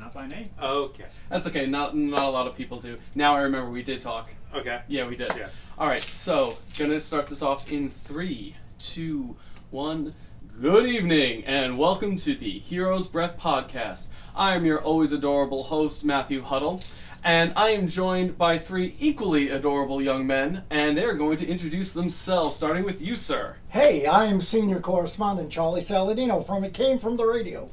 Not by name. Okay. That's okay. Not a lot of people do. Now I remember we did talk. Okay. Yeah, we did. Yeah. All right, so gonna start this off in 3, 2, 1. Good evening, and welcome to the Hero's Breath podcast. I am your always adorable host, Matthew Huddle, and I am joined by 3 equally adorable young men, and they're going to introduce themselves, starting with you, sir. Hey, I am Senior Correspondent Charlie Saladino from It Came From the Radio.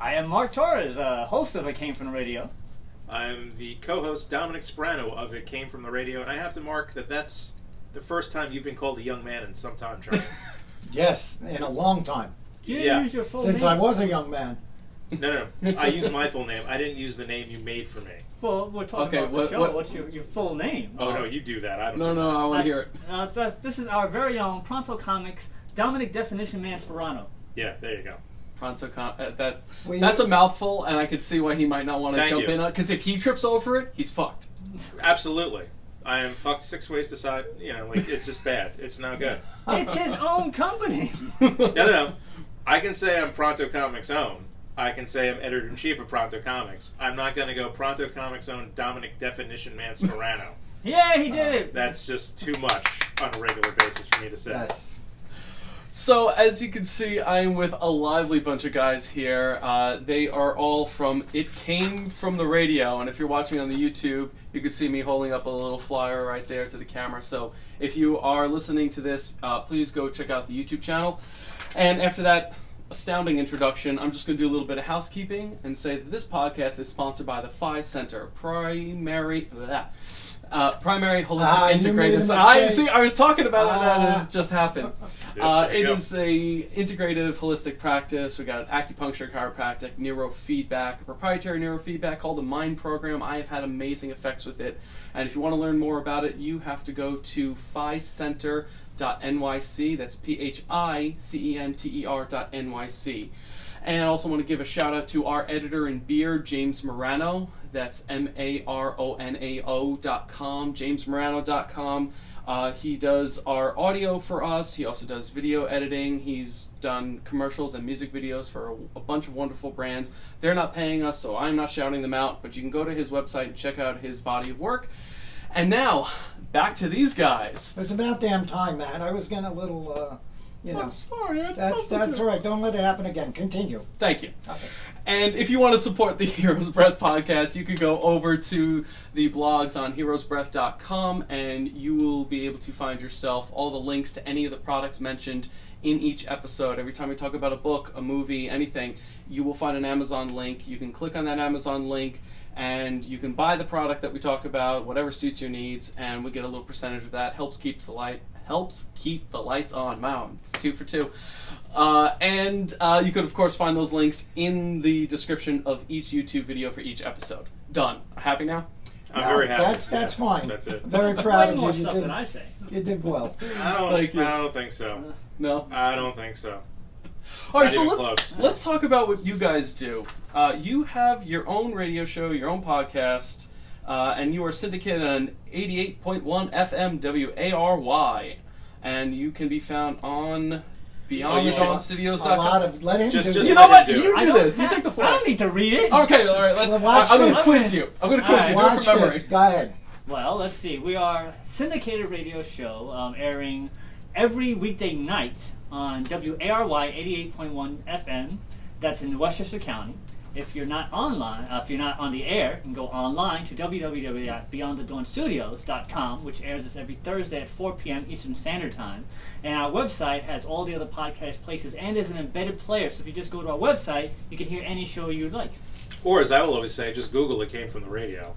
I am Mark Torres, host of It Came From the Radio. I'm the co-host Dominic Sparano of It Came From the Radio, and I have to mark that that's the first time you've been called a young man in some time, Charlie. Yes, in a long time. You didn't Yeah. use your full Since name. I was a young man. No. I use my full name. I didn't use the name you made for me. Well, we're talking Okay, about the show. What's your full name? Oh, no, you do that. I don't No, do no, that. I want to hear it. This is our very own Pronto Comics Dominic Definition Man Sparano. Yeah, there you go. Pronto Well, that's a mouthful, and I could see why he might not want to Thank jump you. in on, because if he trips over it, he's fucked. Absolutely. I am fucked 6 ways to side. It's just bad. It's not good. It's his own company. No. I can say I'm Pronto Comics' own. I can say I'm editor-in-chief of Pronto Comics. I'm not going to go Pronto Comics' own Dominic Definition Man Sparano. Yeah, he did it. That's just too much on a regular basis for me to say. Yes. So, as you can see, I am with a lively bunch of guys here. They are all from It Came From the Radio, and if you're watching on the YouTube, you can see me holding up a little flyer right there to the camera. So, if you are listening to this, please go check out the YouTube channel. And after that astounding introduction, I'm just going to do a little bit of housekeeping and say that this podcast is sponsored by the Phi Center, Primary Holistic Integrative. I was talking about it and it just happened. It is a integrative holistic practice. We got acupuncture, chiropractic, neurofeedback, a proprietary neurofeedback called the Mind Program. I have had amazing effects with it, and if you want to learn more about it, you have to go to phicenter.nyc. That's phicenter.nyc. And I also want to give a shout out to our editor in beard, James Marano. That's maronao.com, jamesmarano.com. He does our audio for us. He also does video editing. He's done commercials and music videos for a bunch of wonderful brands. They're not paying us, so I'm not shouting them out, but you can go to his website and check out his body of work. And now, back to these guys. It's about damn time, man. I was getting a little, I'm sorry. That's all right. Don't let it happen again. Continue. Thank you. Okay. And if you want to support the Hero's Breath podcast, you can go over to the blogs on heroesbreath.com, and you will be able to find yourself all the links to any of the products mentioned in each episode. Every time we talk about a book, a movie, anything, you will find an Amazon link. You can click on that Amazon link, and you can buy the product that we talk about, whatever suits your needs, and we get a little percentage of that. Helps keep the lights on. Wow, it's 2 for 2. And you could, of course, find those links in the description of each YouTube video for each episode. Done. Happy now? I'm very happy. That's fine. That's it. Very Way proud of more you. stuff than I say. You did well. I Thank you. don't think so. No? I don't think so. All right, Not so even let's talk about what you guys do. You have your own radio show, your own podcast, and you are syndicated on 88.1 FM WARY, and you can be found on BeyondTheDawnStudios.com. Let him Just- do just it. You know let what? him do You it. do this. You take the I floor. don't need to read it. Okay, all right. Well, watch I'm going to this. quiz you. I'm going to quiz you. Do it Watch from memory. this. Go ahead. Well, let's see. We are a syndicated radio show airing every weekday night on WARY 88.1 FM. That's in Westchester County. If you're not online, if you're not on the air, you can go online to www.beyondthedawnstudios.com, which airs us every Thursday at 4 p.m. Eastern Standard Time. And our website has all the other podcast places and is an embedded player. So if you just go to our website, you can hear any show you'd like. Or, as I will always say, just Google It Came From the Radio.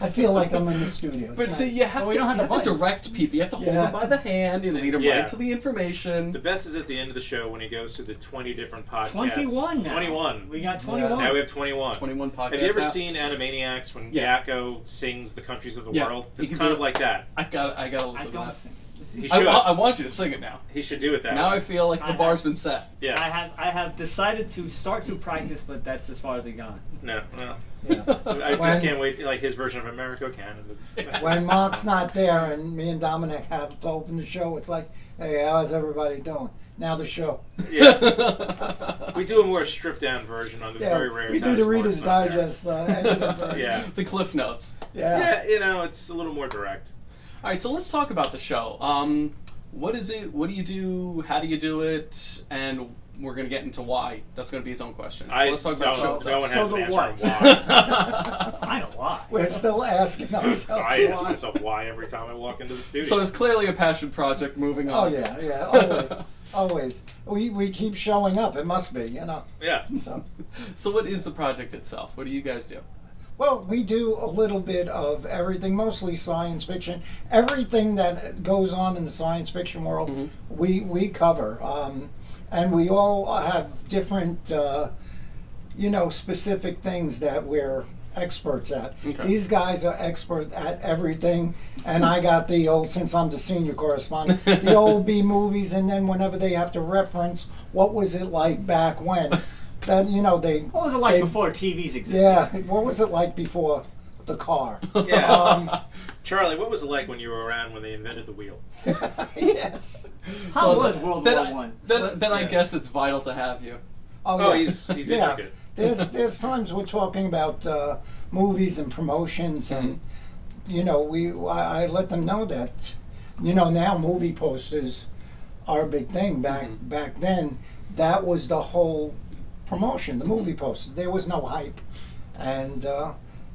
I feel like I'm in the studio. But see, you have, Well, we don't have to the buttons. direct people. You have to hold Yeah. them by the hand and lead them Yeah. right to the information. The best is at the end of the show when he goes through the 20 different podcasts. 21 now. 21. We got 21. Now we have 21. 21 podcasts. Have you ever out. seen Animaniacs when Yeah. Yakko sings the countries of the Yeah. world? He It's can kind do of it. like that. I got to I listen to don't that. think. He should. I want you to sing it now. He should do it that Now way. I feel like the bar's been set. Yeah. I have decided to start to practice, but that's as far as it's gone. No, well, Yeah. I just can't wait to, like, his version of America Canada. When Mark's not there and me and Dominic have to open the show, it's like, hey, how's everybody doing? Now the show. Yeah. We do a more stripped down version on the very rare we times do the Reader's Mark's not there. Digest. Yeah. The Cliff Notes. Yeah, you know, it's a little more direct. All right, so let's talk about the show. What is it? What do you do? How do you do it? And we're going to get into why. That's going to be his own question. So let's talk about the show No itself. one has So an the answer what? on why. I know why. We're still asking ourselves. I ask why. myself why every time I walk into the studio. So it's clearly a passion project moving Oh on. yeah, always, always. We keep showing up. It must be, you know. Yeah. So, So what is the project itself? What do you guys do? well, we do a little bit of everything, mostly science fiction. Everything that goes on in the science fiction world, we cover, and we all have different, specific things that we're experts at. Okay. These guys are expert at everything, and I got the old, since I'm the senior correspondent, the old B movies, and then whenever they have to reference what was it like back when, that they. What was it like before TVs existed? Yeah, what was it like before the car? Yeah. Charlie, what was it like when you were around when they invented the wheel? Yes. How So was World War One? Then I Yeah. guess it's vital to have you. Oh, yeah. he's Yeah. intricate. There's times we're talking about movies and promotions, and I let them know that now movie posters are a big thing. Back then, that was the whole promotion, the movie poster. There was no hype, and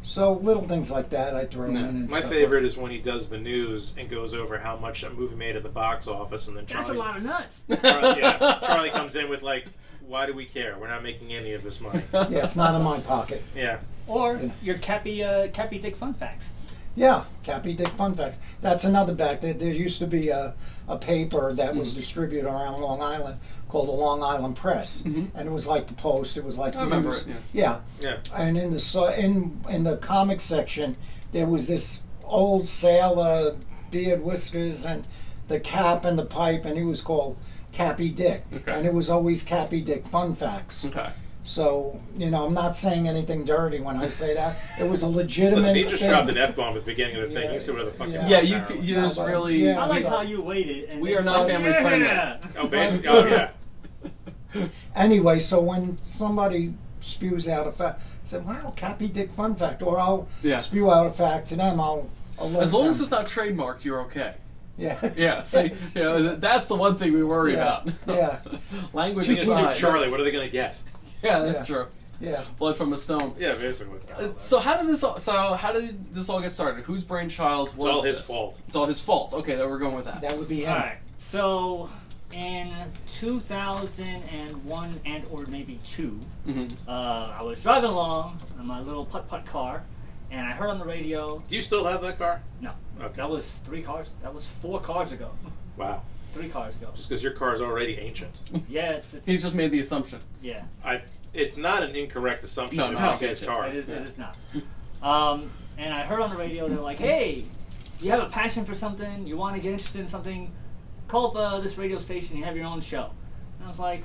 so little things like that I throw in. And My stuff favorite is when he does the news and goes over how much a movie made at the box office, and then That's a Charlie, lot of nuts. Charlie comes in with like, "Why do we care? We're not making any of this money." Yeah, it's not in my pocket. Yeah. Or your Cappy Dick fun facts. Yeah, Cappy Dick Fun Facts. That's another back. There used to be a paper that was distributed around Long Island called the Long Island Press, and it was like the Post. It was like I the remember news. it, Yeah. Yeah. And in the comic section, there was this old sailor, beard, whiskers, and the cap and the pipe, and he was called Cappy Dick, Okay. and it was always Cappy Dick Fun Facts. Okay. So, I'm not saying anything dirty when I say that. It was a legitimate Listen, he just thing. dropped an F-bomb at the beginning of the thing. Yeah, You can say whatever the fuck yeah. want. Yeah, you apparently. could. There's but- really. yeah. I like so- how you waited. And We then are not you're like, family friendly. yeah. Oh, basically. Oh, yeah. Anyway, so when somebody spews out a fact, I said, wow, Cappy Dick Fun Fact, or I'll Yeah. spew out a fact to them, I'll let As long them. as it's not trademarked, you're okay. Yeah. Yeah. See, that's the one thing we worry Yeah. about. Yeah. Language Thing is, aside. Charlie, what are they going to get? Yeah, that's Yeah. true. Yeah. Blood from a stone. Yeah, basically. So how did this all get started? Whose brainchild was It's all his this? fault. It's all his fault. Okay, then we're going with that. That would be him. All right. So in 2001 and or maybe two, I was driving along in my little putt-putt car, and I heard on the radio. Do you still have that car? No, Okay. that was 4 cars ago. Wow. 3 cars ago. Just because your car is already ancient. Yeah, it's He's just made the assumption. yeah. It's not an incorrect assumption. No, that no, it's his okay. car. It is not. And I heard on the radio, they're like, hey, you have a passion for something, you want to get interested in something, call up this radio station, you have your own show. And I was like,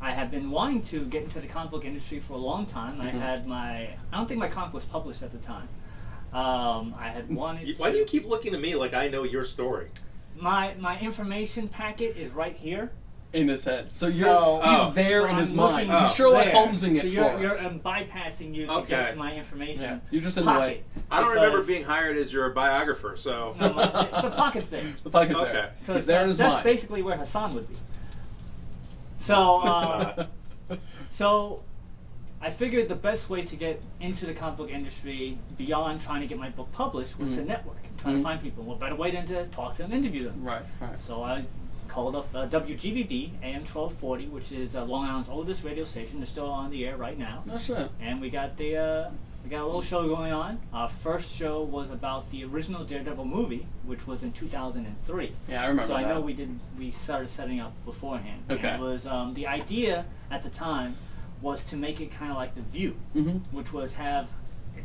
I have been wanting to get into the comic book industry for a long time. I don't think my comic was published at the time. I had wanted Why do you keep looking at me like I know your story? my information packet is right here. In his head. So he's Oh. there So in his I'm mind. looking He's Sherlock there. Holmesing it so you're, for you're us. bypassing you to Okay. get to my information. Yeah, you're just in the way. pocket. I don't remember Because- being hired as your biographer, so. No, the pocket's there. The pocket's Okay. there. So He's there in his that's mind. basically where Hassan would be. So, so I figured the best way to get into the comic book industry beyond trying to get my book published was to network and try to find people. What better way than to talk to them, interview them? Right, right. So I called up WGBB AM 1240, which is Long Island's oldest radio station. They're still on the air right now, That's it. and we got a little show going on. Our first show was about the original Daredevil movie, which was in 2003. Yeah, I remember So I that. know we started setting up beforehand. Okay. And it was the idea at the time was to make it kind of like The View, which was have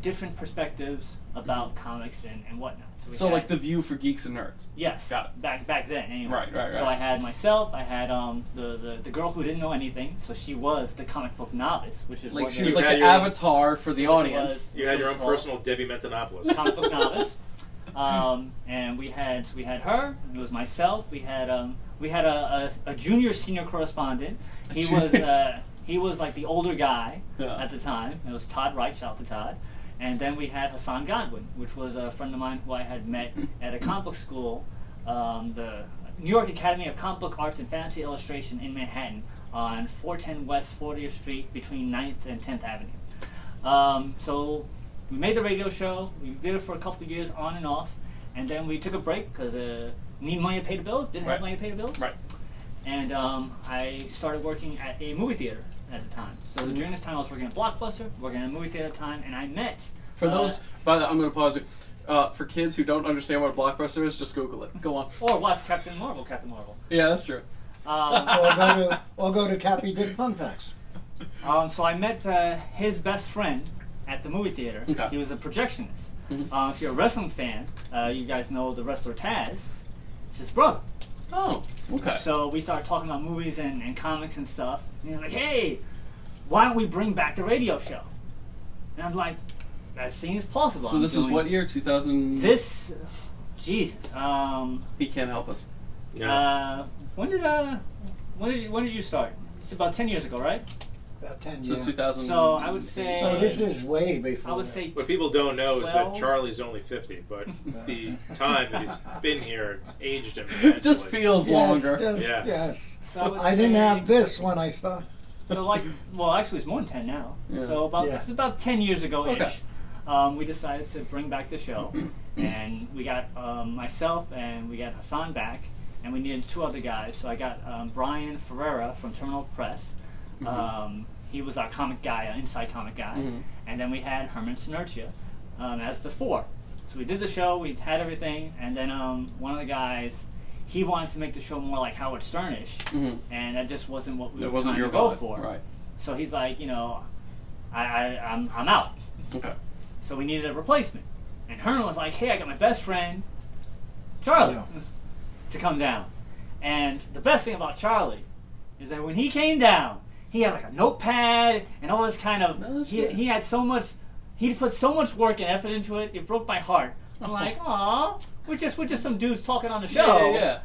different perspectives about comics and whatnot. So we like had- The View for geeks and nerds. Yes, Got it. back then anyway. Right. So I had myself, I had the girl who didn't know anything, so she was the comic book novice, which is Like what she the- was You like had the your own- avatar for the which audience. was- You had your own which was personal Debbie Mentonopoulos. comic book novice. And we had her. It was myself. We had a junior senior correspondent. He was like the older guy at the time. It was Todd Wright. Shout out to Todd. And then we had Hassan Godwin, which was a friend of mine who I had met at a comic book school, the New York Academy of Comic Book Arts and Fantasy Illustration in Manhattan on 410 West 40th Street between 9th and 10th Avenue. So we made the radio show. We did it for a couple of years on and off. And then we took a break because need money to pay the bills. Didn't have money to pay the bills. Right. And I started working at a movie theater at the time. So during this time I was working at Blockbuster, working at a movie theater at the time, and I met... For those, I'm going to pause it. For kids who don't understand what a Blockbuster is, just Google it. Go on. Or watch Captain Marvel. Yeah, that's true. Or go to Cappy Did Fun Facts. So I met his best friend at the movie theater. Okay. He was a projectionist. If you're a wrestling fan, you guys know the wrestler Taz. It's his brother. Oh, okay. So we started talking about movies and comics and stuff. And he was like, hey, why don't we bring back the radio show? And I'm like, that seems plausible. So this is what year? 2000? Jesus. He can't help us. No. When did you start? It's about 10 years ago, right? About 10 So years. 2000. So I would say... So this is way before. I would say... What people don't know is Well- that Charlie's only 50, but the time that he's been here, it's aged him immensely. Just feels longer. Yeah. Yes. So I would I didn't say- have this when I started. So actually it's more than 10 now. Yeah. So Yeah. it's about 10 years ago-ish. Okay. We decided to bring back the show. And we got myself and we got Hassan back. And we needed 2 other guys. So I got Brian Ferreira from Terminal Press. He was our comic guy, inside comic guy. And then we had Herman Sinertia as the 4. So we did the show, we had everything, and then one of the guys, he wanted to make the show more like Howard Stern-ish, and that just wasn't what we That were wasn't trying your to go vibe. for. Right. So he's like, I'm out. Okay. So we needed a replacement. And Herman was like, hey, I got my best friend, Charlie, to come down. And the best thing about Charlie is that when he came down, he had like a notepad and all this kind of, he had so much, he put so much work and effort into it, it broke my heart. I'm like, aw, we're just some dudes talking on the show. Yeah.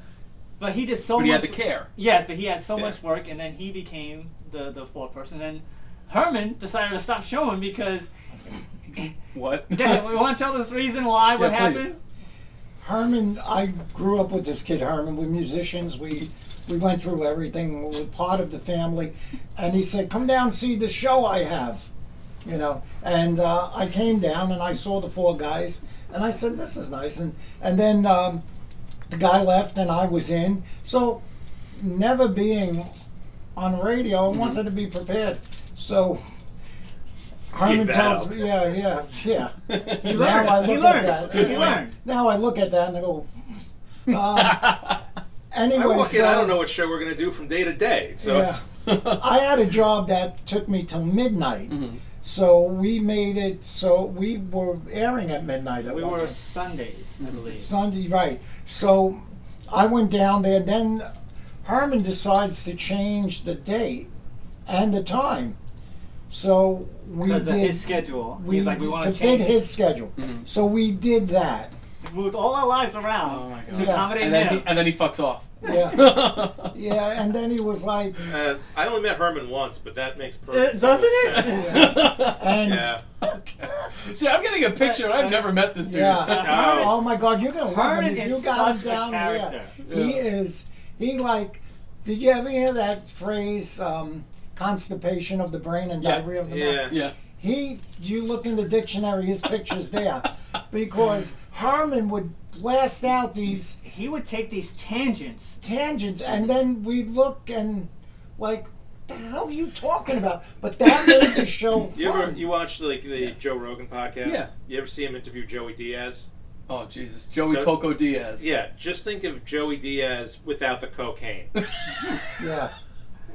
But he did so But much. he had the care. Yes, but he had so Yeah. much work, and then he became the 4th person. And Herman decided to stop showing because... What? Dad, we want to tell this reason why, what Yeah, please. happened? Herman, I grew up with this kid Herman. We're musicians. We went through everything. We were part of the family. And he said, come down and see the show I have. And I came down and I saw the 4 guys. And I said, this is nice. And then the guy left and I was in. So never being on radio, I wanted to be prepared. So Herman tells me, yeah. He Now I learned. He look learned. at that. He learned. Now I look at that and I go, anyway, I walk in, so I don't know what show we're going to do from day to day. So I had a job that took me till midnight. So we made it so we were airing at midnight. We were Sundays, I believe. Sunday, right. So I went down there. Then Herman decides to change the date and the time. So we Because did of his schedule. He's like, we want to fit change his schedule. So we did that. it. Moved all our lives around Oh my God. to Yeah. accommodate And then him. and then he fucks off. Yeah, yeah. And then he was like, I only met Herman once, but that makes perfect Doesn't total it? sense. and Yeah. See, I'm getting a picture. I've never met this dude. yeah. No. Oh my God, you're gonna love him. Herman If is you got him such a down character. here. He is. He like. Did you ever hear that phrase? Constipation of the brain and Yeah. diarrhea of the Yeah. mouth. You look in the dictionary, his picture's there, because Herman would blast out these He would take these tangents. tangents, and then we look and like, the hell are you talking about? But that made the show fun. You watch like the Joe Rogan podcast? Yeah. You ever see him interview Joey Diaz? Oh Jesus, Joey So- Coco Diaz. Yeah, just think of Joey Diaz without the cocaine. Yeah.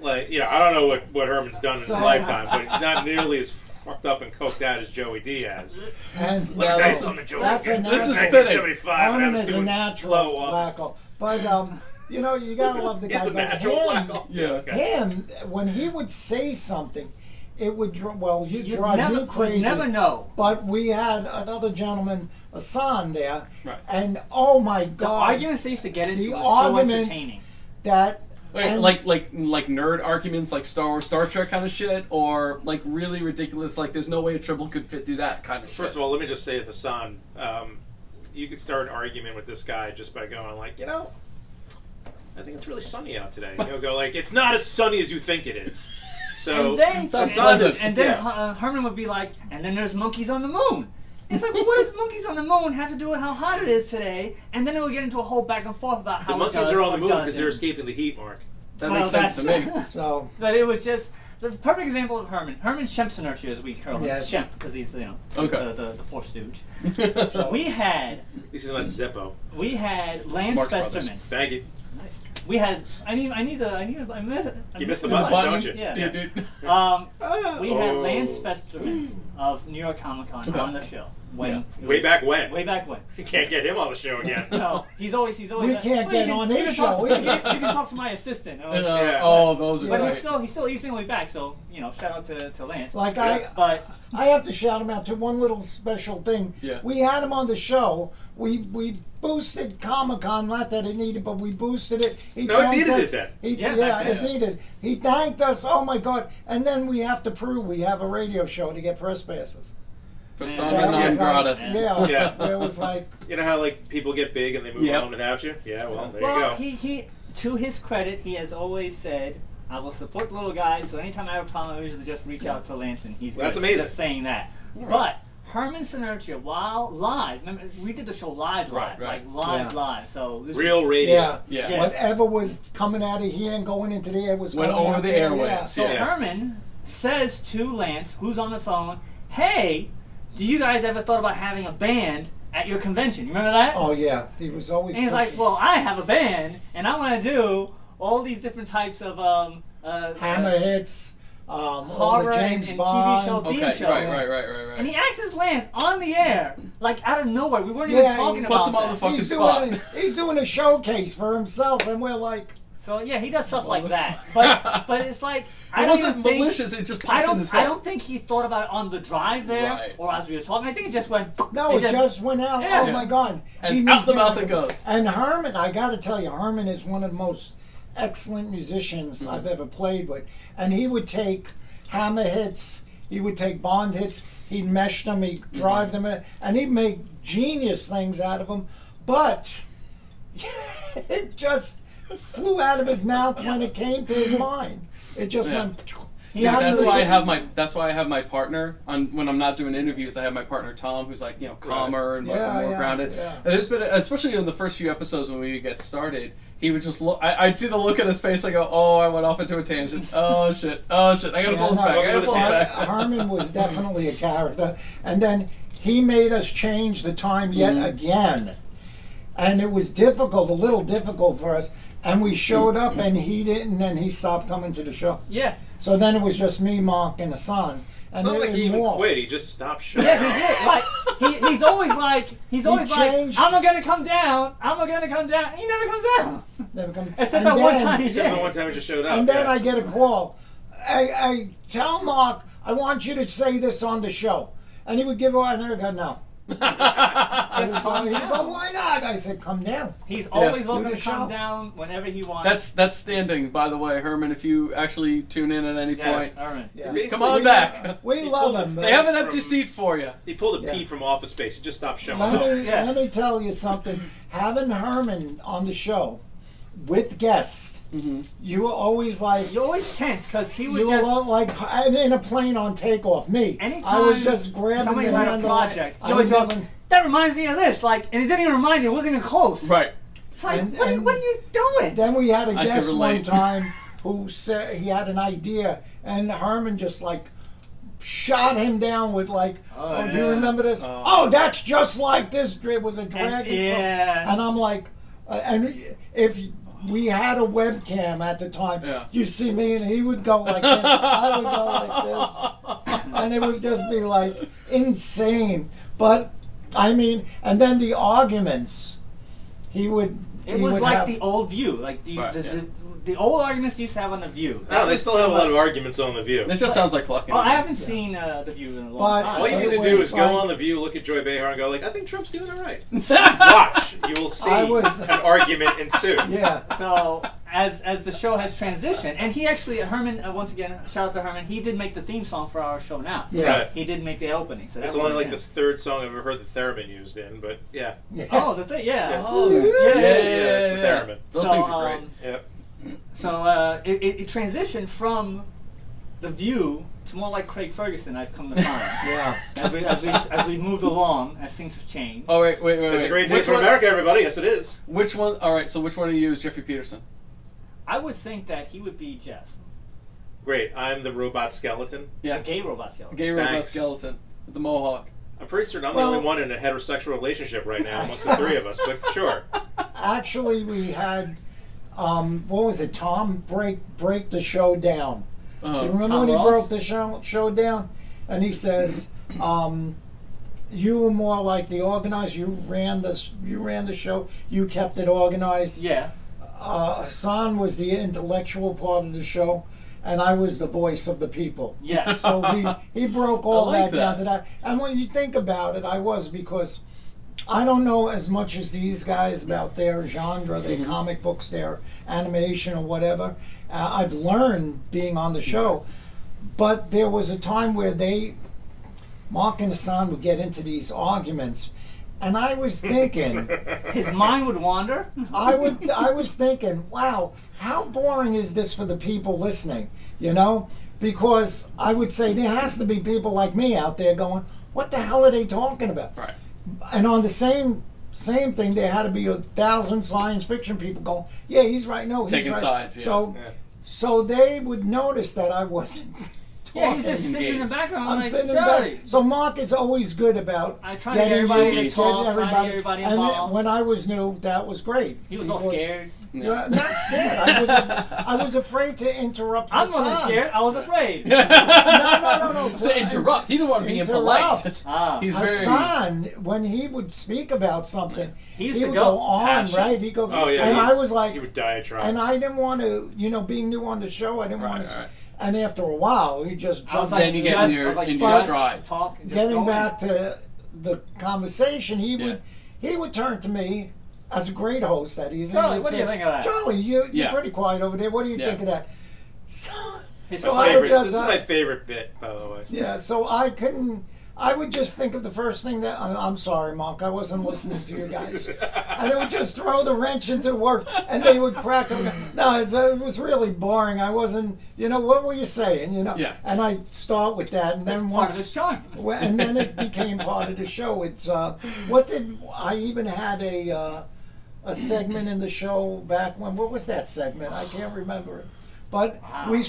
Like, I don't know what Herman's done in So, his lifetime, but it's not nearly as fucked up and coked out as Joey Diaz. And Let me tell you something, Joey. that's a This is natural. fitting. 1975, and I Herman was is a doing natural blow off. flacco. But you know, you gotta love the guy. He's a but natural him, flacco. Yeah. Okay. him, when he would say something, it would You drive never, you crazy. you never know. But we had another gentleman, Hassan, there, Right. and oh my The God, arguments they used to get into the were so arguments entertaining. that Wait, and- like nerd arguments like Star Wars, Star Trek kind of shit, or like really ridiculous, like there's no way a triple could fit through that kind of shit. First of all, let me just say to Hassan, you could start an argument with this guy just by going like, you know, I think it's really sunny out today. And he'll go like, it's not as sunny as you think it is. So And then, Sounds and, pleasant. and then Yeah. Herman would be like, and then there's monkeys on the moon. It's like, well, what does monkeys on the moon have to do with how hot it is today? And then it would get into a whole back and forth about how the it monkeys does are on or the moon because doesn't. they're escaping the heat, Mark. That Well, makes sense to me. that's- so But it was just the perfect example of Herman. Herman Shempsenercher, as we call him. Yes. Shemp, because he's, you know, Okay. the fourth stooge. So- We had This is not Zeppo. Lance Marx Brothers. Festerman. Thank you. We had, I missed You missed the the button, don't you? Yeah. Dude. We had Oh. Lance Festerman of New York Comic Con Okay. on the show. When it Way was- back when. Way back when. You can't get him on the show again. No, he's always. We like, can't "Well, get you on you his talk show to- either." You can talk to my assistant. Yeah. Oh, those are But great. he's finally back. So you know, shout out to Lance. like But I have to shout him out to one little special thing. Yeah. We had him on the show. We boosted Comic-Con, not that it needed, but we boosted it. He No, it thanked needed us. it then. Yeah, Yeah, back it then. needed. He thanked us. Oh my God! And then we have to prove we have a radio show to get press passes. Persona That non was gratis. like, Yeah. It was like, You know how like people get big and they move Yep. on without you? Yeah, well, there you well, go. he to his credit, he has always said, "I will support the little guys." So anytime I have a problem, I usually just reach out to Lance, and he's Well, that's good. amazing. Just saying that. Right. But Herman Synertia, while live, remember we did the show live, Right. like live. So this Real radio. yeah. Yeah. Whatever was coming out of here and going into the air was Went going over out the there, airwaves. Yeah. So Yeah. Herman says to Lance, who's on the phone, "Hey, do you guys ever thought about having a band at your convention? You remember that?" Oh yeah, he was always. And he's like, pushing. "Well, I have a band, and I want to do all these different types of Hammer hits, all horror the James and Bond. TV show Okay, theme show." right. And he asks Lance on the air, like out of nowhere. We weren't even Yeah, talking he about puts him on that. the fucking He's spot. he's doing a showcase for himself, and we're like, So yeah, he does stuff like that. But it's like I It don't wasn't even think, malicious, it just I popped in his don't. I head. don't think he thought about it on the drive there, Right. or as we were talking. I think it just went. no, it just went out. Yeah. Oh my God! And He out needs the to mouth get- it goes. And Herman, I got to tell you, Herman is one of the most excellent musicians Mm-hmm. I've ever played with. And he would take Hammer hits, he would take Bond hits, he'd mesh them, he'd drive them in, and he'd make genius things out of them. But it just flew out of his mouth when it came to his mind. It just Yeah. went. He See, has that's to- why I have my partner on when I'm not doing interviews. I have my partner Tom, who's like calmer and Yeah, more yeah, grounded. yeah. And there's been, especially in the first few episodes when we would get started, he would just look. I'd see the look on his face. I go, "Oh, I went off into a tangent. Oh shit. I gotta pull this back. I gotta pull this back." Herman was definitely a character, and then he made us change the time yet again, and it was difficult, a little difficult for us. And we showed up, and he didn't, and he stopped coming to the show. Yeah. So then it was just me, Mark, and Hassan. It's And not like it he even morphed. quit. He just stopped showing Yeah, up. he did. Like he's always like changed. I'm not gonna come down. I'm not gonna come down. He never comes down. Never come. Except And that one then- time he Except did. for one time he just showed up. And then yeah. I get a call. I tell Mark, I want you to say this on the show. And he would give away, and I would go, no. Just He'd calm go, down. why not? I said, come down. He's always welcome Do to the come show. down whenever he wants. That's standing, by the way, Herman. If you actually tune in at any yes, point, Herman. Yeah. Basically, come on back. We love him. They have an empty seat for you. He pulled a Yeah. Pete from Office Space. He just stopped showing Let up. me, Yeah. let me tell you something. Having Herman on the show with guests, you were always like, You're always tense because he would you were just. like in a plane on takeoff. Me, Anytime I was just grabbing somebody the had a handle. project, I he always was goes, going, "That reminds me of this," like, and it didn't even remind you. It wasn't even close. Right. It's like, And- what, and- what are you doing? Then we had a I can guest one relate. time who said he had an idea, and Herman just like shot him down with like, "Oh, do you yeah. remember this? Oh. Oh, that's just like this. It was a dragon." yeah. And I'm like, and if we had a webcam at the time. Yeah. You see me, and he would go like this. I would go like this, and it would just be like insane. But I mean, and then the arguments, he would. It he was would like have, the old View, like Right, the old arguments used to have on the View. No, they still have a lot of arguments on The View. It just sounds like clucking. Oh, I haven't seen The View in a long But- time. All you need It to do was is go like- on The View, look at Joy Behar, and go like, I think Trump's doing it right. Watch. You will see I was- an argument ensue. Yeah. So as the show has transitioned, and he actually Herman once again shout out to Herman. He did make the theme song for our show now. Yeah. Right. He did make the opening. So It's that only was like the him. third song I've ever heard the theremin used in, but yeah. Yeah. Oh, the thing, yeah. Yeah. Oh, Yeah. yeah. It's the theremin. Those So, things are great. Yep. So it transitioned from The View to more like Craig Ferguson. I've come to find. Yeah. As we moved along, as things have changed. Oh wait. It's a great day Which for one- America, everybody. Yes, it is. Which one? All right. So which one of you is Jeffrey Peterson? I would think that he would be Jeff, Great. I'm the robot skeleton. Yeah. the gay robot skeleton. Gay robot Thanks. skeleton with the mohawk. I'm pretty certain I'm Well- the only one in a heterosexual relationship right now amongst the three of us, but sure. Actually, we had, what was it? Tom break the show down. Do you remember Tom when he Ross? broke the show down? And he says, "You were more like the organizer. You ran the show. You kept it organized. Yeah. Hassan was the intellectual part of the show, and I was the voice of the people." Yeah. So he broke all I like that down that. to that. And when you think about it, I was, because I don't know as much as these guys about their genre, their comic books, their animation or whatever. I've learned being on the show. But there was a time where Mark and Hassan would get into these arguments. And I was thinking, His mind would wander. I was thinking, wow, how boring is this for the people listening? You know, because I would say there has to be people like me out there going, what the hell are they talking about? Right. And on the same thing, there had to be 1,000 science fiction people going, yeah, he's right, no, he's Taking right. sides, yeah. Yeah. So they would notice that I wasn't talking. Yeah, he's just sitting in the Engaged. background I'm like, sitting in the Charlie. back. So Mark is always good about I try to get everybody to talk, try to get everybody and involved. when I was new, that was great. He was all because- scared. Well, not scared. I was afraid to interrupt. I wasn't Hassan. scared. I was afraid. No. To interrupt. He didn't want to be Interrupt. impolite. Ah. He's very. Hassan, when he would speak about something, He used he to would go go on, passionate. right? He'd go, Oh, yeah, and he- I was like, He would diatribe. and I didn't want to, being new on the show, I didn't want to. Right. And after a while, he just I was jumped like, Then you in. get just, in your- I was like, in your just stride. talk. and just Getting go in. back to the conversation, he would turn to me as a great host that he is. and Charlie, he'd what do you say, think of that? Charlie, you're Yeah. pretty quiet over there. What do you Yeah. think of that? So, His so My I would favorite, just, this is my favorite bit, by the way. yeah, so I would just think of the first thing that, I'm sorry, Mark, I wasn't listening to you guys. And it would just throw the wrench into the work, and they would crack them. No, it was really boring. I wasn't, what were you saying, Yeah. And I'd start with that, and That's then part of once, his charm. and then it became part of the show. It's, I even had a segment in the show back when, what was that segment? I can't remember it. But Wow. I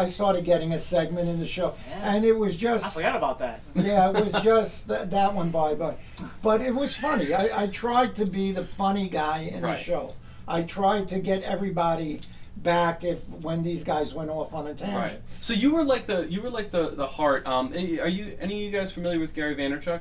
started getting a segment in the show, Yeah. and it was I just, forgot about that. yeah, it was just that one but it was funny. I tried to be the funny guy in the Right. show. I tried to get everybody back when these guys went off on a tangent. Right. So you were like the heart. Are you any of you guys familiar with Gary Vaynerchuk?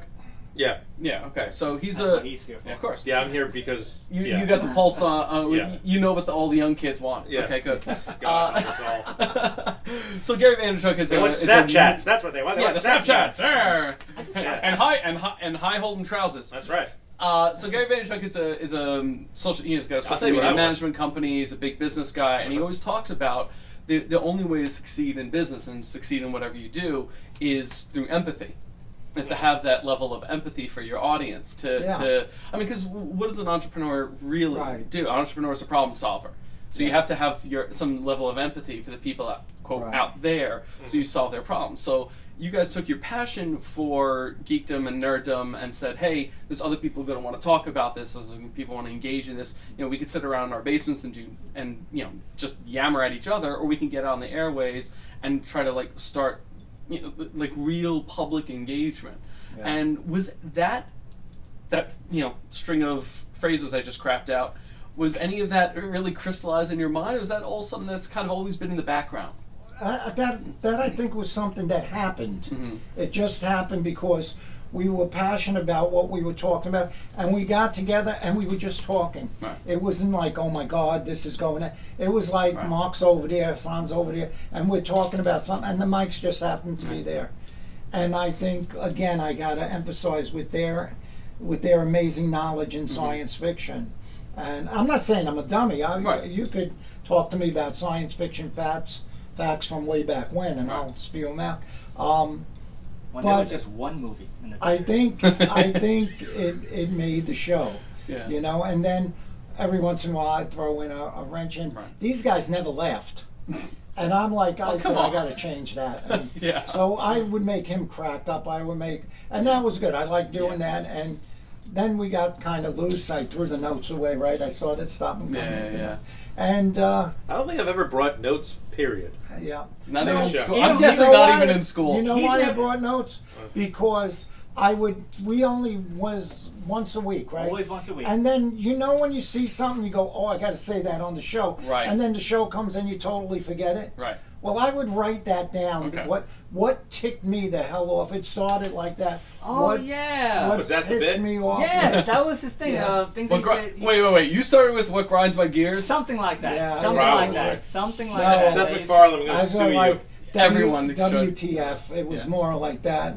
Yeah. Yeah. Okay. So he's That's a. what he's here for. Yeah, of course. Yeah, I'm here because... yeah. You got the pulse on. Yeah. You know what all the young kids want. Yeah. Okay. Good. Gosh, that's all. So Gary Vaynerchuk is They a. want is a- Snapchats. That's what they want. They Yeah, want the Snapchats. Arr. Yeah. And high Holden trousers. That's right. So Gary Vaynerchuk is a social. He's got a I'll social tell you what media I want. management company. He's a big business guy, and he always talks about the only way to succeed in business and succeed in whatever you do is through empathy. Is to have that level of empathy for your audience. Because what does an entrepreneur really Right. do? An entrepreneur is a problem solver. So you have to have some level of empathy for the people out, quote, Right. out there, so you solve their problems. So you guys took your passion for geekdom and nerddom and said, hey, there's other people going to want to talk about this, there's people want to engage in this. We could sit around in our basements and just yammer at each other, or we can get out on the airways and try to start real public engagement. Yeah. And was that string of phrases I just crapped out, Was any of that really crystallized in your mind, or was that all something that's kind of always been in the background? That I think was something that happened. Mm-hmm. It just happened because we were passionate about what we were talking about, and we got together and we were just talking. Right. It wasn't like, oh my God, this is going on. It was like Right. Mark's over there, Hassan's over there, and we're talking about something, and the mics just happened to be there. And I think, again, I got to emphasize with their amazing knowledge in science fiction. And I'm not saying I'm a dummy. Right. You could talk to me about science fiction facts from way back when, and I'll spew them out. When But there was just one movie in the I theaters. think it made the show, Yeah. you know. And then every once in a while I'd throw in a wrench in. Right. These guys never laughed, and I'm like, I said, on. I got to change that. And Yeah. So I would make him crack up. And that was good. I liked doing that. And then we got kind of loose. I threw the notes away. Right. I saw that stop and come. Yeah. And I don't think I've ever brought notes, period. yeah. Not No, even in sure. school. You I'm know- guessing you know not why- even in school. You know He's why I never- brought notes? Because we only was once a week, right? Always once a week. And then you know when you see something, you go, oh, I got to say that on the show. Right. And then the show comes and you totally forget it. Right. Well, I would write that down. Okay. What ticked me the hell off? It started like that. Oh, what, yeah. What Was that the pissed bit? me off? Yes, that was his thing. Yeah. Things What that he said- wait. You started with what grinds my gears? Something like that. Yeah, something probably. like that. Something like No. that. Seth It's- MacFarlane, I'm going I to was sue like, you. Everyone should. WTF. It was more like that.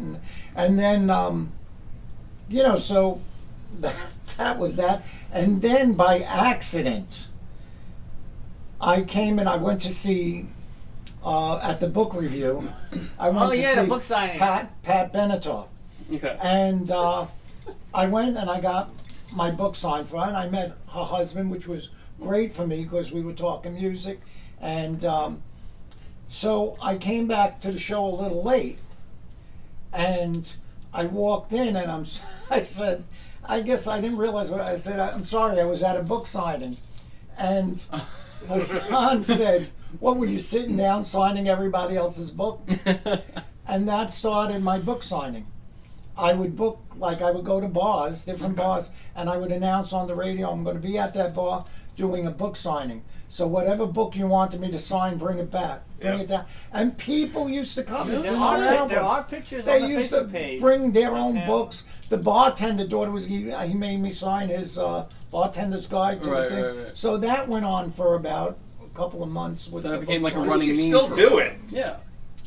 And then, you know, so that was that. And then by accident, I came and I went to see, at the book review, I went Oh, to yeah, see the book signing. Pat Benatar. Okay. And I went and I got my book signed for her, and I met her husband, which was great for me because we were talking music. And so I came back to the show a little late, and I walked in and I said, I guess I didn't realize what I said. I'm sorry, I was at a book signing. And Hassan said, what were you sitting down signing everybody else's book? And that started my book signing. I would book, like I would go to bars, different bars, and I would announce on the radio, I'm going to be at that bar doing a book signing. So whatever book you wanted me to sign, bring it back, bring Yeah. it down. And people used to come and There sign are, albums. there are pictures They on the used to Facebook page. bring their own Yeah. books. The bartender daughter he made me sign his bartender's guide to Right, the thing. right. So that went on for about a couple of months. With So that the became book like a signing. running You meme. still for- do it. Yeah.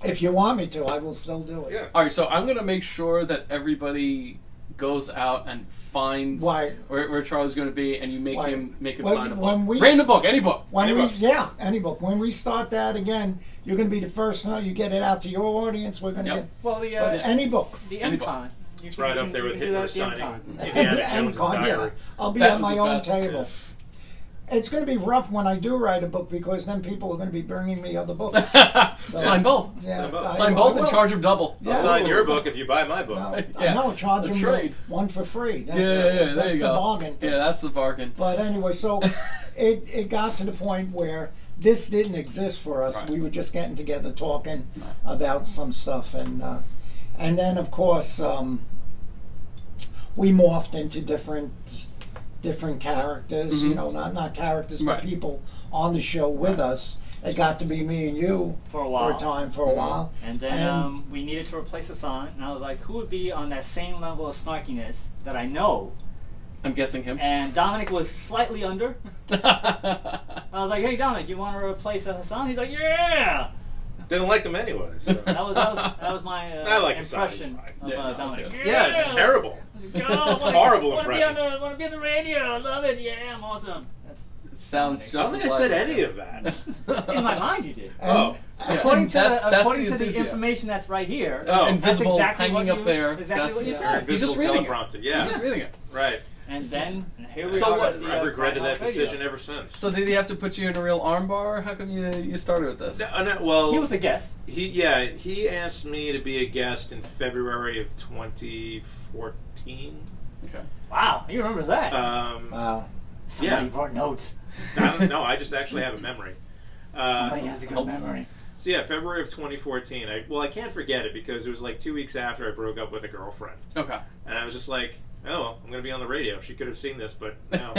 If you want me to, I will still do it. Yeah. All right, so I'm gonna make sure that everybody goes out and finds Why? where Charlie's gonna be, and you make Why? him When- sign a when book. we- Random book, any book. When any we, book. yeah, any book. When we start that again, you're going to be the first. You get it out to your audience. We're going to Yep. get Well, the but any book. the Any book. MCon. It's right up there with Hitler signing MCon. Indiana Jones' MCon, yeah. diary. I'll be That at was my the own best, table. It's going to be rough when I do write a book because then people are going to be bringing me other books. Sign both. Yeah, Sign both and will. charge him double. Yeah. I'll sign your book if you buy my book. No, Yeah, no, charge a them trade. one for free. That's, There that's you the go. bargain. Yeah, that's the bargain. But anyway, so it got to the point where this didn't exist for us. Right. We were just getting together talking about some stuff, and then of course we morphed into different characters. Mhm. You know, not characters, Right. but people on the show with us. It got to be me and you For a while. for a while. And then we needed to replace Hassan, and I was like, who would be on that same level of snarkiness that I know? I'm guessing him. And Dominic was slightly under. I was like, hey Dominic, you want to replace Hassan? He's like, yeah! Didn't like him anyway. So. That was my I like Hassan, he's impression fine. of Yeah, Dominic. okay. Yeah, it's terrible. Let's go. It's a horrible wanna impression. Want to be on the radio. I love it. Yeah, I'm awesome. It sounds I just don't think as I said like- any of that. In my mind, you did. And- Oh. According to That's the, according the to the enthusiasm. information that's right here, Oh. that's Invisible exactly hanging what up there. Exactly what you That's- said. He's just Invisible reading it. teleprompter. He's Yeah. just reading it. Right. And then here we So are. what- at the, I've regretted that Firehouse Radio. decision ever since. So did he have to put you in a real armbar? How come you started with this? No, well, He was a guest. he asked me to be a guest in February of 2014. Okay. Wow, he remembers that. Wow. Somebody yeah. brought notes. I don't know. I just actually have a memory. Somebody has a good memory. So yeah, February of 2014. I can't forget it because it was like 2 weeks after I broke up with a girlfriend, Okay. and I was just like, oh, well, I'm going to be on the radio. She could have seen this, but no.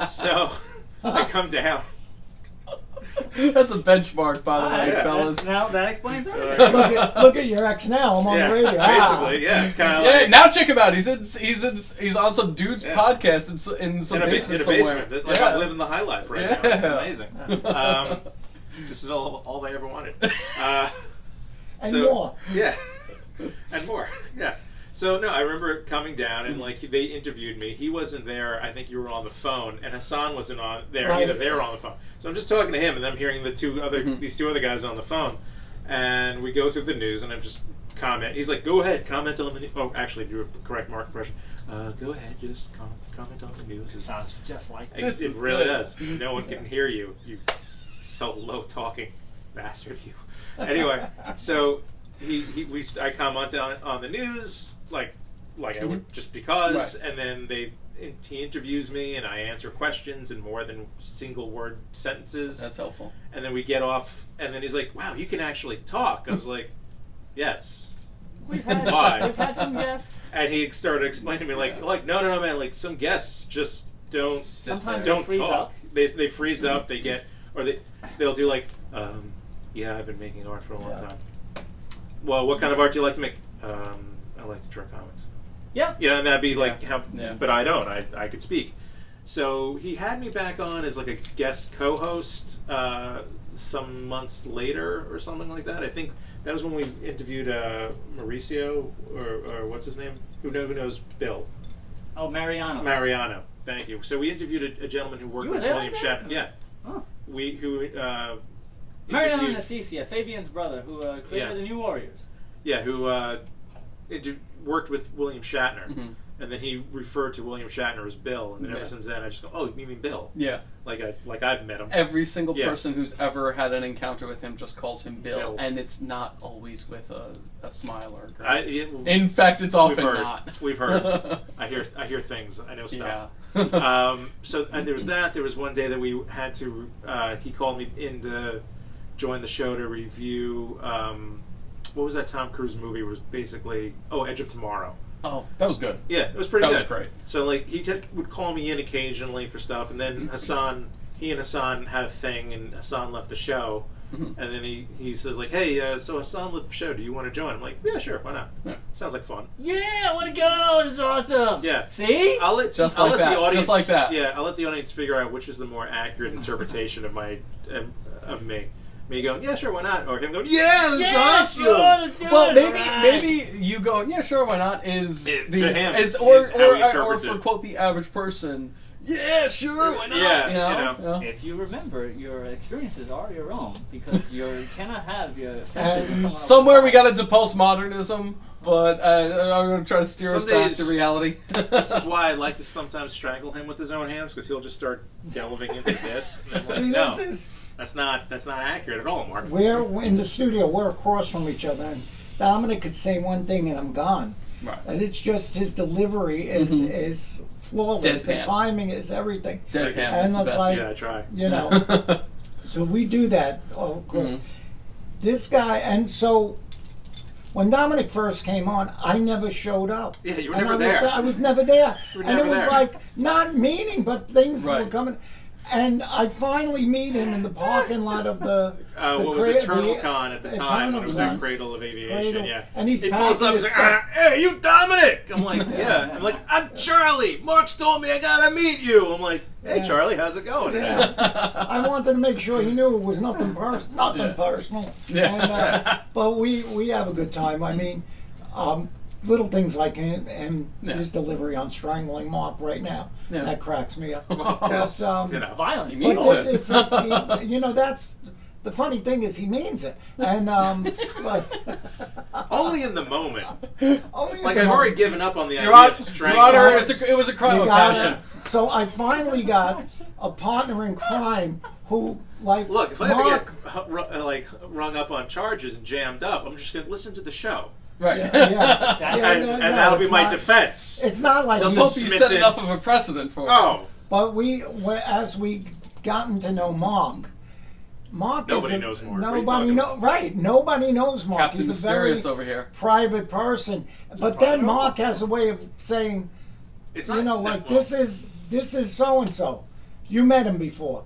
So I come down. That's a benchmark, by the way, yeah. fellas. Now that explains everything. Look at your ex now. I'm on the radio. Basically, yeah. It's kind of Yeah, like now check him out. He's on some dude's podcast in some in a basement basement. somewhere. Like I'm living the high life right now. This is Yeah. amazing. This is all I ever wanted. And more. Yeah. And more. Yeah. So no, I remember coming down and like they interviewed me. He wasn't there. I think you were on the phone, and Hassan wasn't on there Right. either. They were on the phone. So I'm just talking to him, and I'm hearing these two other guys on the phone, and we go through the news, and I'm just comment. He's like, "Go ahead, comment on the news." Oh, actually, do a correct Mark impression. Go ahead, just comment on the news. It sounds just like It really does. No one can hear you. You so low talking bastard. You. Anyway, so I comment on the news like I would just because, Right. and then he interviews me and I answer questions in more than single word sentences. That's helpful. And then we get off, and then he's like, "Wow, you can actually talk." I was like, "Yes." We've had some guests. And he started explaining to me like no man, like some guests just don't Sometimes don't they freeze talk. up. They freeze up. They get they'll do like yeah, I've been making art for a long time. Well, what kind of art do you like to make? I like to draw comics. Yeah. You know, and that'd be like Yeah. but I don't. I could speak. So he had me back on as like a guest co-host some months later or something like that. I think that was when we interviewed Mauricio or what's his name? Who knows Bill? Oh, Mariano. Mariano. Thank you. So we interviewed a gentleman who worked You were with there William like that? Shatner. Yeah. Oh. Interviewed- Mariano Nacicia, Fabian's brother, who created the New Warriors. Yeah, who worked with William Shatner. Mm-hmm. And then he referred to William Shatner as Bill, and then ever since then I just go, "Oh, you mean Bill?" Yeah. Like I've met him. Every single Yeah. person who's ever had an encounter with him just calls him Bill, Bill. and it's not always with a smile or a grin. We've In fact, it's often heard. not. We've heard. I hear things. I know stuff. Yeah. So there was that. There was one day that we had to. He called me in to join the show to review. What was that Tom Cruise movie? It was basically Edge of Tomorrow. Oh, that was good. Yeah, it was pretty That good. was great. So like he would call me in occasionally for stuff, and then he and Hassan had a thing, and Hassan left the show, and then he says like, "Hey, so Hassan left the show. Do you want to join?" I'm like, "Yeah, sure, why not? Yeah. Sounds like fun." Yeah, I want to go. This is awesome. Yeah. See? I'll let Just I'll like let that. the audience, Just like that. Yeah, I'll let the audience figure out which is the more accurate interpretation of my of me. Me going, "Yeah, sure, why not?" Or him going, "Yeah, Yeah, that's awesome." sure, let's do Well, it. maybe you going, yeah, sure, why not? Is It- the to him, is how or he interprets for it. quote the average person, yeah, sure, why not? Yeah, you know? you know. Yeah. If you remember, your experiences are your own because you cannot have your senses in someone else's Somewhere we life. got into postmodernism, but I'm going to try to steer us Some back days- to reality. This is why I like to sometimes strangle him with his own hands, because he'll just start delving into this. And I'm See, like, this no, is that's not accurate at all, Mark. we're in the studio. We're across from each other, and Dominic could say one thing, and I'm gone. Right. And it's just his delivery is flawless. The Deadpan. timing is everything. Deadpan, And that's the it's best. like- Yeah, I try. You know. So we do that, of course. This guy, and so when Dominic first came on, I never showed up. Yeah, you were And never I was there. I was never there. You were And it never was there. like, not meaning, but things were Right. coming. And I finally meet him in the parking lot of the What was Eternal Con at the time when it was Eternal at Cradle of Aviation? Cradle. Yeah, And he's he pulls packing up. his He's like, stuff. "Hey, you Dominic?" I'm like, "Yeah." I'm like, "I'm Charlie. Mark's told me I gotta meet you." I'm like, "Hey, Yeah. Charlie, how's it going?" Yeah. I wanted to make sure he knew it was nothing personal. Yeah. And, but we have a good time. I mean, little things like his delivery on strangling Mark right now, Yeah. that cracks me up. Yes, But, you know. Violence. He means but it. it's like, that's the funny thing is he means it, and but Only in the moment. only at Like the I've moment. already given up on the idea Your Honor, of Your strangling. Honor, it was a crime You of got passion. it. So I finally got a partner in crime who, like, Look, if I Mark, ever get rung up on charges and jammed up, I'm just gonna listen to the show, Right. yeah, and no, that'll be it's my not- defense. It's not like They'll I he's- hope you dismiss set it. enough of a precedent for it. Oh, But as we gotten to know Mark Nobody is knows Mark. What are you Nobody talking know, right? Nobody knows Mark. Captain He's a very Mysterious over here. private person. But then Mark has a way of saying It's you know, not- like this is so and so. You met him before,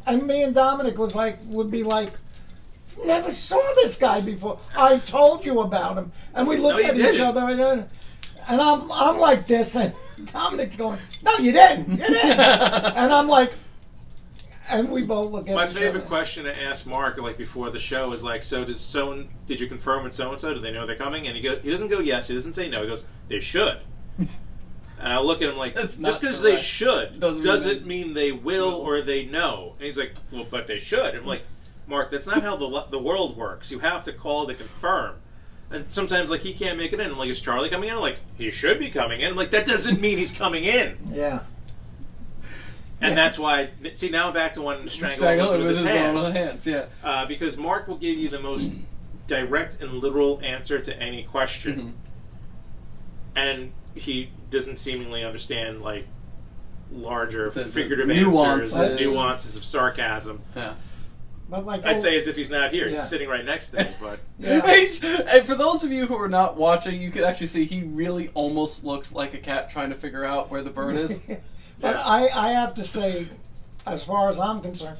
and me and Dominic would be like, never saw this guy before. I told you about him, and we look No, you at each didn't. other, and I'm like this, and Dominic's going, no, you didn't, and I'm like, and we both look at My each favorite other. question to ask Mark, like before the show, is like, so did you confirm with so and so? Do they know they're coming? And he doesn't go yes. He doesn't say no. He goes, they should. And I look at him like, That's just not because they correct. should Doesn't doesn't mean they will or they know. And he's like, well, but they should. I'm like, Mark, that's not how the world works. You have to call to confirm. And sometimes, like, he can't make it in. I'm like, is Charlie coming in? I'm like, he should be coming in. I'm like, that doesn't mean he's coming in. Yeah. And that's why, see, now I'm back to wanting to strangle him with his hands. own hands. Yeah. Because Mark will give you the most direct and literal answer to any question. Mhm. And he doesn't seemingly understand, like, larger The figurative nuances. answers and nuances of sarcasm. Yeah. But like, I say as if he's not here. Yeah. He's sitting right next to me, but... Yeah. And for those of you who are not watching, you can actually see he really almost looks like a cat trying to figure out where the bird is. But I have to say, as far as I'm concerned,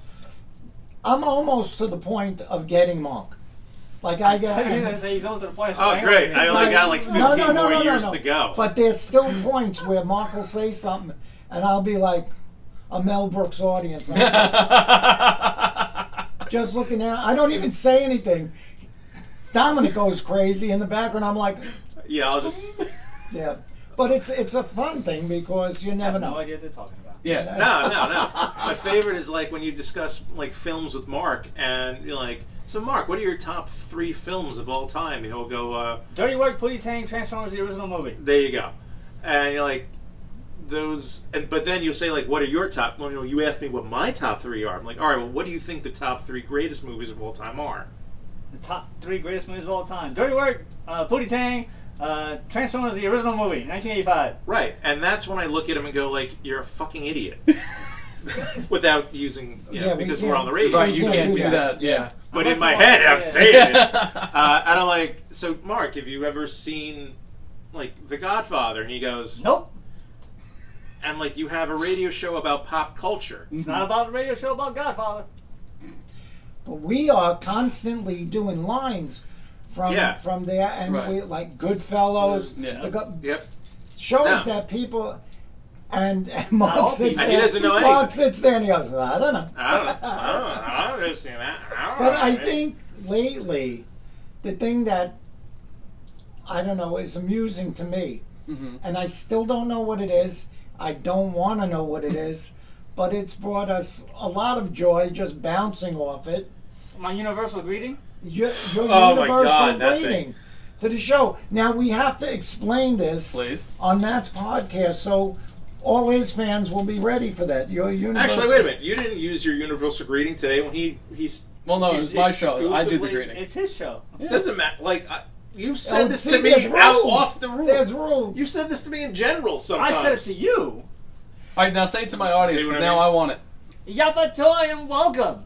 I'm almost to the point of getting Mark. Like I You're gonna get. say he's also the point. Oh, great. I only got, like, 15 more years to go. But there's still points where Mark will say something, and I'll be like a Mel Brooks audience. Just looking at, I don't even say anything. Dominic goes crazy in the background. I'm like, Yeah, I'll just... yeah. But it's a fun thing because you I never have no know. idea what they're talking about. Yeah. No. My favorite is, like, when you discuss, like, films with Mark, and you're like, so, Mark, what are your top 3 films of all time? And he'll go, Dirty Work, Pootie Tang, Transformers, the original movie. there you go. And you're like, but then you'll say, like, what are your top, well, you asked me what my top 3 are. I'm like, all right, well, what do you think the top 3 greatest movies of all time are? The top 3 greatest movies of all time. Dirty Work, Pootie Tang, Transformers, the original movie, 1985. Right, and that's when I look at him and go, like, you're a fucking idiot. Without using, Yeah, we because can't- we're on the radio. Right, you can't can't do do that. that. Yeah. But Unless in my you head, want I'm to saying it. And I'm like, so, Mark, have you ever seen, like, The Godfather? And he goes, Nope. and, like, you have a radio show about pop culture. It's not about a radio show about Godfather. But we are constantly doing lines from there, and Right. we like Goodfellas, Yeah. Yep. shows No. that people. And Not Mark all sits people. And he there. doesn't know Mark anything. sits there and he goes, I don't know. I don't understand that. But I think lately, the thing that I don't know is amusing to me, Mhm. and I still don't know what it is. I don't want to know what it is, but it's brought us a lot of joy just bouncing off it. My universal greeting. Your Oh my universal God, that greeting to the show. Now we have to explain this Please. on Matt's podcast, so all his fans will be ready for that. Your universal. Actually, wait a minute. You didn't use your universal greeting today when he's. Well, no, it's my show. I do the exclusively- greeting. It's his show. Yeah. Doesn't matter. Like, you've said Oh, this see, to me there's out rules. off the rule. There's rules. You said this to me in general sometimes. I said it to you. All right, now say it to my audience See what because I now mean? I want it. Yapatoy and welcome.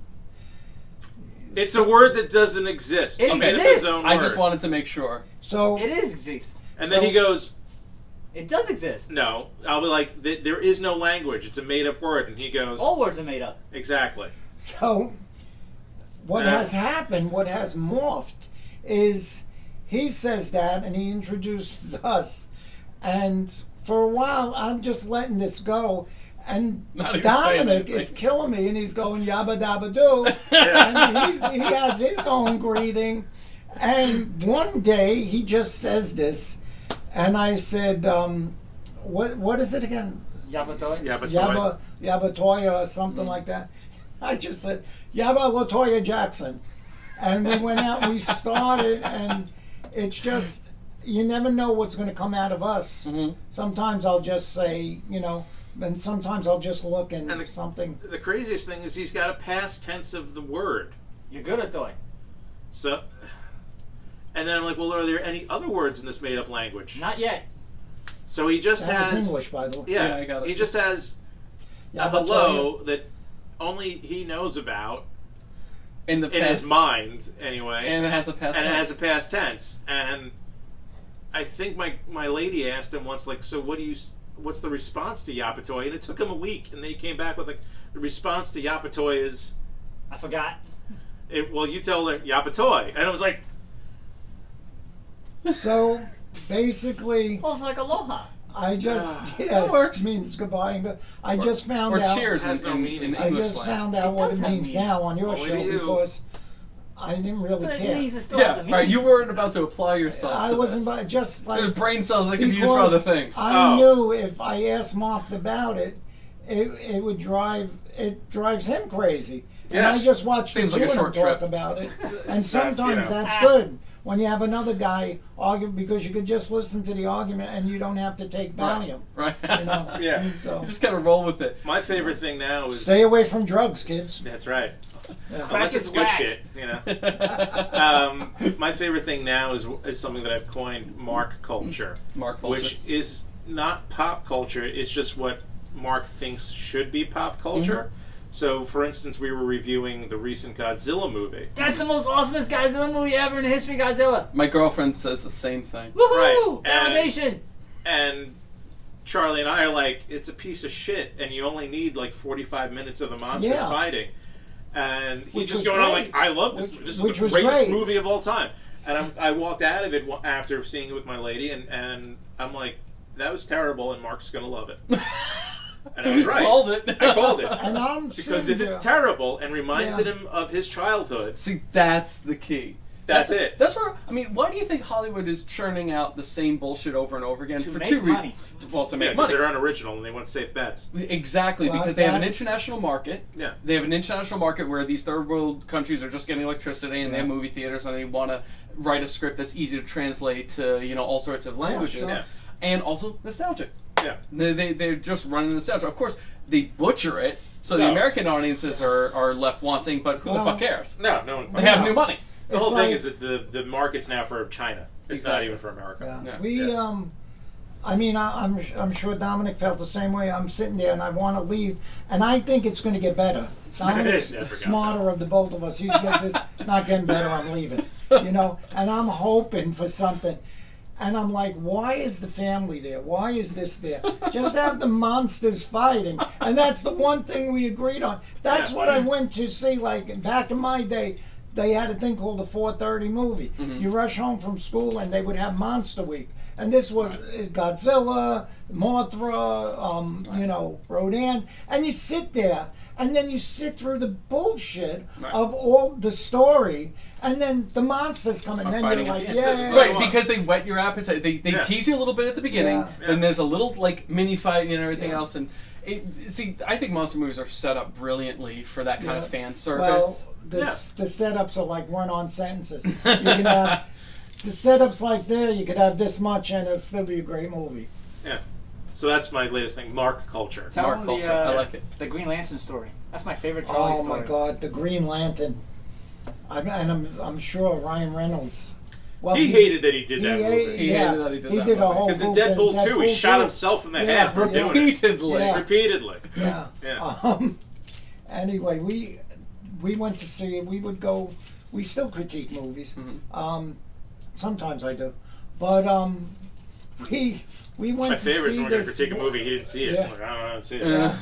It's a word that doesn't exist. It He made up exists. his own I word. just wanted to make sure. So It is exists. And then So- he goes, It does exist. no. I'll be like, there is no language. It's a made-up word. And he goes, All words are made up. exactly. So, what Yeah. has happened, what has morphed, is he says that and he introduces us. And for a while, I'm just letting this go. And Not even saying Dominic anything. is killing me, and he's going yabba dabba doo. Yeah. And he has his own greeting. And one day, he just says this. And I said, what is it again? Yapatoy. Yeah, but Yabba Toya or something like that. I just said Yabba Latoya Jackson, and we went out. We started, and it's just you never know what's going to come out of us. Mhm. Sometimes I'll just say, and sometimes I'll just look and, And the- something. the craziest thing is he's got a past tense of the word. You're good at toy. So, and then I'm like, well, are there any other words in this made-up language? Not yet. So he just That was has English, by the way. Yeah, Yeah, I got it. he just has a Yabba hello that only he knows about In the in past. his mind, anyway. And it has a past and it tense. has a past tense. And I think my lady asked him once, like, so what do you what's the response to Yapatoy? And it took him a week, and they came back with like, the response to Yapatoy is, I forgot. well, you tell her Yapatoy, and I was like, So basically, Well, it's like aloha. I just that works. it means goodbye. But I just found Or out. cheers Has no in meaning. I English just slang. found out It what does it have means meaning. now on your Only show to you. because I didn't really But it care. means it still has a Yeah, meaning. right. You weren't about to apply yourself. I to wasn't this. but just There's like brain cells that can be used for because other things. I Oh. knew if I asked Mark about it, it would drives him crazy. And I Yes. just watched Seems the like a two of them short talk trip. about it. And It's not, sometimes you know. that's good when you have another guy argue because you could just listen to the argument and you don't have to take Valium. Right. You know? Yeah. So You just gotta roll with it. my favorite thing now is stay away from drugs, kids. That's right. Yeah. Unless is it's good whack. shit, you know. My favorite thing now is something that I've coined Mark culture, Mark culture. which is not pop culture. It's just what Mark thinks should be pop culture. So, for instance, we were reviewing the recent Godzilla movie. That's the most awesomest Godzilla movie ever in the history of Godzilla. My girlfriend says the same thing. Woohoo! Right. Validation. And Charlie and I are like, it's a piece of shit, and you only need like 45 minutes of the monsters Yeah. fighting. And he's Which just was going on great. like, I love this. Which- This is which the was greatest great. movie of all time. And I walked out of it after seeing it with my lady, and I'm like, that was terrible, and Mark's gonna love it. And I was right. Called it. I called it. And I'm Because sitting if it's there- terrible and reminds Yeah. him of his childhood, See, that's the key. that's it. That's where, I mean, why do you think Hollywood is churning out the same bullshit over and over again? To For make two money. reasons. Well, to Yeah, make because money. they're unoriginal and they want safe bets. Exactly, Well, because they have an that- international market. Yeah. They have an international market where these third world countries are just getting electricity and they have Yeah. movie theaters and they want to write a script that's easy to translate to, you know, all sorts of languages. sure. Yeah. And also nostalgic. Yeah. They're just running nostalgia. Of course, they butcher it, so the No. American audiences are left wanting, but who the Well, fuck cares? No, no one. They have Yeah. new money. The whole It's thing like- is that the market's now for China. It's not Exactly. even for America. Yeah. Yeah. We Yeah. I mean, I'm sure Dominic felt the same way. I'm sitting there and I want to leave, and I think it's going to get better. Dominic's I forgot smarter that. of the both of us. He's like, this not getting better. I'm leaving. You know, and I'm hoping for something. And I'm like, why is the family there? Why is this there? Just have the monsters fighting. And that's the one thing we agreed on. That's Yeah. what I went to see. Like, back in my day, they had a thing called the 4:30 movie. You rush home from school and they would have Monster Week. And this was Godzilla, Mothra, you know, Rodan. And you sit there and then you sit through the bullshit Right. of all the story. And then the monsters come and then you're Fighting at like, the end. yeah. Right. Right, because they whet your appetite. They Yeah. tease you a little bit at the beginning, Yeah. then there's a little like mini fight and everything Yeah. else. And see, I think monster movies are set up brilliantly for that kind of Yeah. fan Well, service. the setups are like run-on sentences. You can have the setups like there. You could have this much, and it'll still be a great movie. Yeah. So that's my latest thing, Mark culture. Tell Mark them culture. the, I like it. The Green Lantern story. That's my favorite Charlie Oh story. my God, the Green Lantern. I'm sure Ryan Reynolds. Well, He hated that he did that ha- movie. He yeah, hated that he did he that did a movie. whole Because in movie Deadpool 2, he shot too. himself in the Yeah, head for yeah. doing it. Repeatedly. Yeah. Repeatedly. Yeah. Yeah. Anyway, we went to see. We would go. We still critique movies. Mm-hmm. Sometimes I do, but we went My to favorite is see when we're going to this. critique a movie, he didn't see it. Yeah. I'm like, I don't see it. Yeah.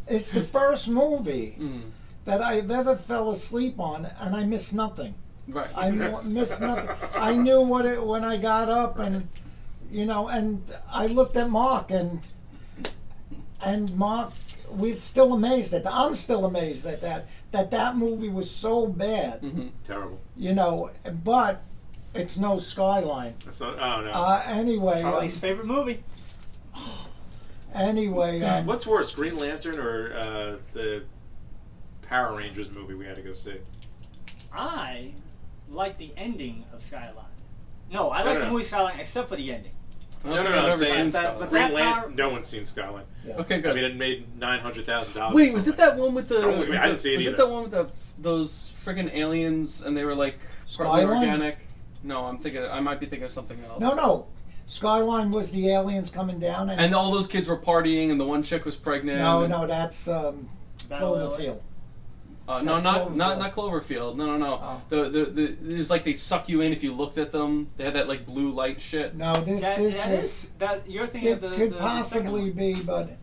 It's the first movie Mm. that I've ever fell asleep on, and I missed nothing. Right. I missed nothing. I knew what it when I got up, and you know, and I looked at Mark, and Mark, we're still amazed at that. I'm still amazed at that movie was so bad, Mhm. Terrible. you know. But it's no Skyline. That's not, oh, no. Anyway, Charlie's favorite movie. anyway, What's worse, Green Lantern or the Power Rangers movie we had to go see? I like the ending of Skyline. No, I No, like no, the no. movie Skyline except for the ending. I No, don't no, think no, I've I'm ever saying seen that- Skyline. but Green that Lantern, Power- no one's seen Skyline. yeah. Okay, I good. mean, it made $900,000. Wait, was it that one with the? Oh, wait, I didn't see it was either. it that one with those friggin' aliens and they were like partly Skyline? organic? No, I might be thinking of something else. No. Skyline was the aliens coming down, And all those kids were partying, and the one chick was pregnant. no, and- that's Battle Royale. Cloverfield. No, That's not Cloverfield. No. Oh. The it's like they suck you in if you looked at them. They had that like blue light shit. No, this was you're thinking of could the possibly second one. be, but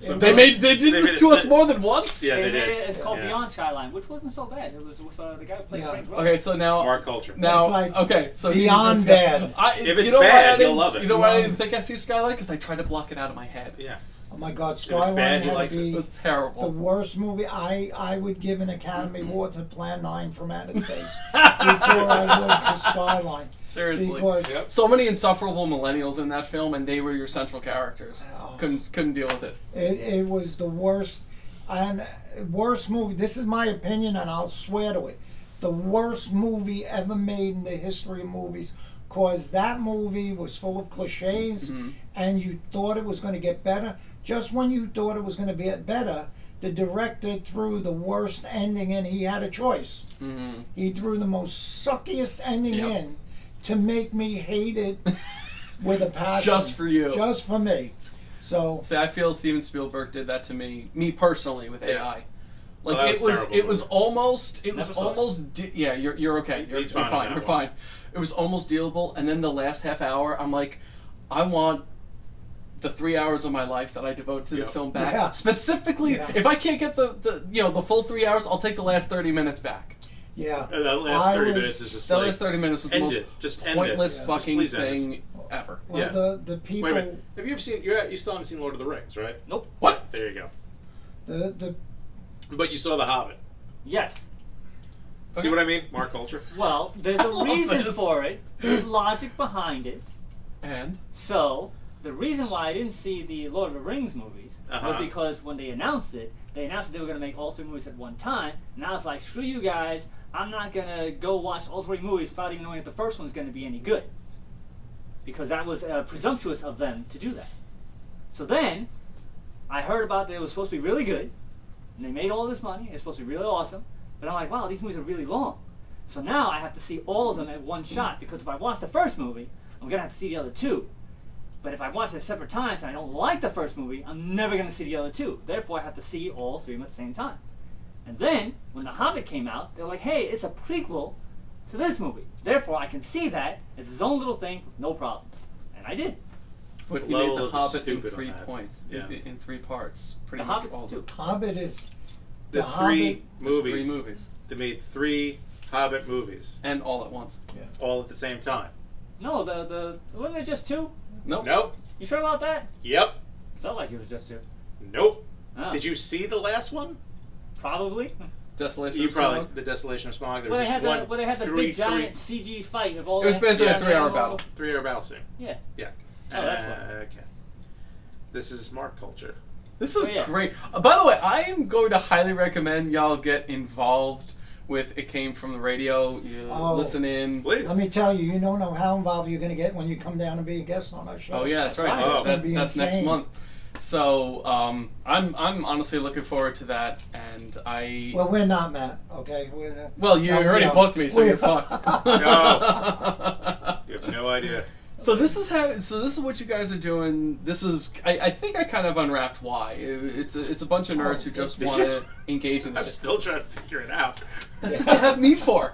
So They did this to us more than once. Yeah, They they made did. it. It's called Yeah. Beyond Skyline, which wasn't so bad. It was with the guy who played Yeah. Frank Rowe. Okay, so now Mark Culture. now It's like okay, so beyond bad. If it's you know bad, why I you'll didn't, love it. You know why I Yeah. didn't think I see Skyline? Because I tried to block it out of my head. Yeah. Oh my God, was Skyline bad, he had likes to it. It be was the terrible. worst movie. I would give an Academy Award to Plan 9 from Outer Space before I would to Skyline. Seriously. Because Yep. So many insufferable millennials in that film, and they were your central characters. Oh. Couldn't deal with it. it was the worst movie. This is my opinion, and I'll swear to it. The worst movie ever made in the history of movies. Cause that movie was full of cliches, and you thought it was going to get better. Just when you thought it was going to get better, the director threw the worst ending in. He had a choice. Mm-hmm. He threw the most suckiest ending Yep. in to make me hate it with a passion. Just for you. Just for me. So See, I feel Steven Spielberg did that to me personally with AI. Like Well, that was terrible. it was almost Never saw it. almost yeah, you're okay. You're He's fine on fine. that You're one. fine. It was almost dealable, and then the last half hour, I'm like, I want the 3 hours of my life that I devote to this Yep. film back. Yeah. Specifically, Yeah. if I can't get the full 3 hours, I'll take the last 30 minutes back. yeah, And that last I 30 was- minutes is just The like, last 30 minutes was the end most it. Just end pointless this. fucking Just please end thing ever. well, Yeah. the people, Wait a minute. Have you ever seen? You still haven't seen Lord of the Rings, right? Nope. What? There you go. the But you saw The Hobbit. Yes. See what I mean? Mark Culture. Well, there's I a love reason this. for it. There's logic behind it. And So, the reason why I didn't see the Lord of the Rings movies Uh-huh. was because when they announced that they were going to make all 3 movies at one time, and I was like, screw you guys, I'm not going to go watch all 3 movies without even knowing if the first one's going to be any good. Because that was presumptuous of them to do that. So then, I heard about that it was supposed to be really good, and they made all this money, it's supposed to be really awesome, but I'm like, wow, these movies are really long. So now I have to see all of them at one shot, because if I watch the first movie, I'm going to have to see the other 2. But if I watch it separate times and I don't like the first movie, I'm never going to see the other 2. Therefore, I have to see all 3 of them at the same time. And then, when The Hobbit came out, they're like, hey, it's a prequel to this movie. Therefore, I can see that as his own little thing with no problem. And I did. but he Level made The of the Hobbit in stupid on 3 that. points, Yeah. in 3 parts. Pretty The much Hobbit's all of them. 2. Hobbit is The The 3 Hobbit- There's movies. 3 movies. They made 3 Hobbit movies And all at once. all at the same time. No, wasn't it just 2? Nope. Nope. You sure about that? Yep. Felt like it was just 2. Nope. Oh, Did you see the last one? Probably. Desolation You of probably Smaug. the Desolation of Smog. There Where was they just had one. the, where they had the big giant CG fight of all It was that. basically a Yeah. 3-hour battle. 3-hour battle scene. Yeah. Yeah. Oh, that's fine. Okay. This is Mark Culture. This is Oh, yeah. great. By the way, I am going to highly recommend y'all get involved with It Came From the Radio. You Oh. listen in. Please. Let me tell you, you don't know how involved you're going to get when you come down and be a guest on our show. Oh yeah, that's right. right. Oh. That's, It's gonna be that's next insane. month. So I'm honestly looking forward to that, and I Well, we're not, Matt. Okay. We're, well you no, already no. booked me, so We- you're fucked. You have no idea. So this is what you guys are doing. This is I think I kind of unwrapped why. It's a bunch of nerds who just Did want you? to engage in I'm this. still trying to figure it out. That's what you have me for.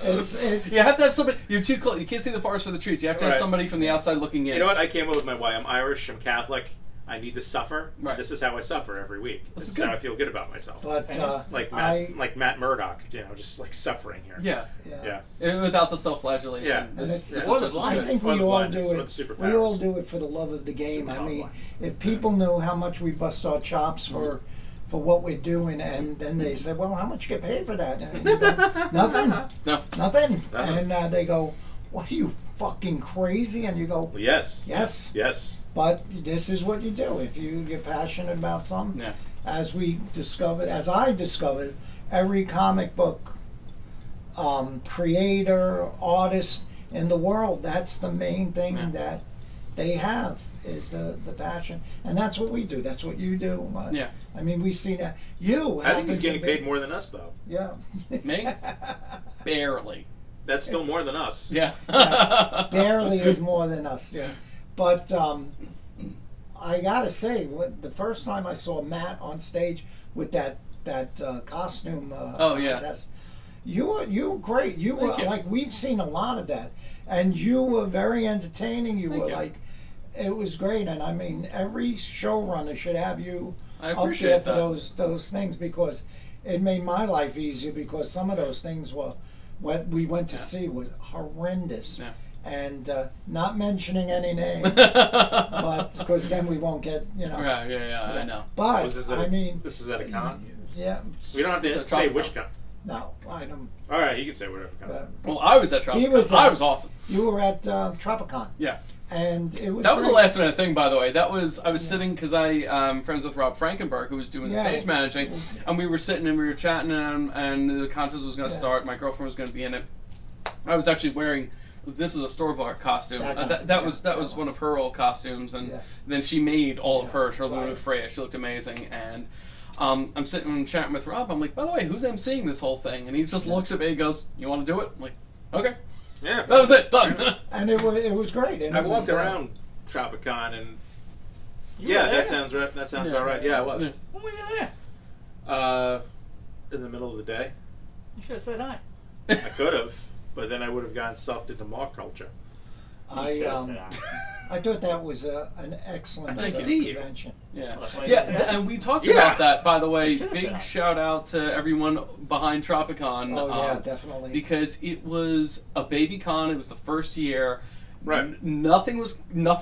it's You have to have somebody. You're too close. You can't see the forest for the trees. You have to have Right. somebody from the outside looking in. You know what? I came up with my why. I'm Irish. I'm Catholic. I need to suffer. Right. This is how I suffer every week. This This is is how good. I feel good about myself. But like I Matt Murdock. You know, just like suffering here. Yeah. Yeah. Without the self-flagellation. Yeah. And This it's- is Or the just as blind. I good. think Or we the all blindness, do or it. the superpowers. We all do it for the love of the game. I Superpower mean, blind. if people knew how much we bust our chops for what we're doing, and then they say, "Well, how much you get paid for that?" And you go, nothing, No. nothing. Nothing. And they go, "What are you fucking crazy?" And you go, Well, yes. "Yes." Yes. But this is what you do if you're passionate about something. Yeah. As I discovered, every comic book creator, artist in the world, that's the main thing Yeah. that they have is the passion, and that's what we do. That's what you do. Yeah. I mean, we see that you. I think happen he's to getting be- paid more than us, though. Yeah. Me? Barely. That's still more than us. Yeah. Yes, barely is more than us. Yeah. But I gotta say, the first time I saw Matt on stage with that costume. Oh, yeah. contest. You were great. You were Thank you. like, we've seen a lot of that, and you were very entertaining. You Thank were you. like, it was great. And I mean, every showrunner should have you I up there appreciate for that. those things, because it made my life easier, because some of those things were what we went to see was horrendous. Yeah. And not mentioning any names, but because then we won't get, Yeah, I know. But Was this I mean, this is at a con. yeah, We don't have It's to a say Tropic which Con. con. no, I don't. All right, you can say whatever con. Well, I was at Tropic He Con. was I at- was awesome. You were at Tropicon, Yeah. and it was That was the great. last minute thing, by the way. I was sitting because I'm friends with Rob Frankenberg, who was doing the Yeah. stage managing, and we were sitting and we were chatting, and the contest was going to Yeah. start. My girlfriend was going to be in it. I was actually wearing. This is a store-bought costume. That was one of her old costumes, and Yeah. then she made all of hers. Her Luna Right. Freya. She looked amazing, and I'm sitting and chatting with Rob. I'm like, by the way, who's emceeing this whole thing? And he just looks at me and goes, "You want to do it?" I'm like, "Okay." Yeah, That was it. Done. And it was great. And I it walked was, around Tropicon and You yeah, were there? that sounds right. That sounds about right. Yeah, I was. Yeah. When were you there? In the middle of the day, You should have said hi. I could have, but then I would have gotten sucked into Mark culture. You should have said hi. I thought that was an excellent I see you. convention. Yeah, Well, that's why you yeah, said that. and we talked Yeah. about that. By the way, Should've said big that. shout out to everyone behind Tropicon. Oh yeah, definitely. because it was a baby con. It was the first year. Right. Nothing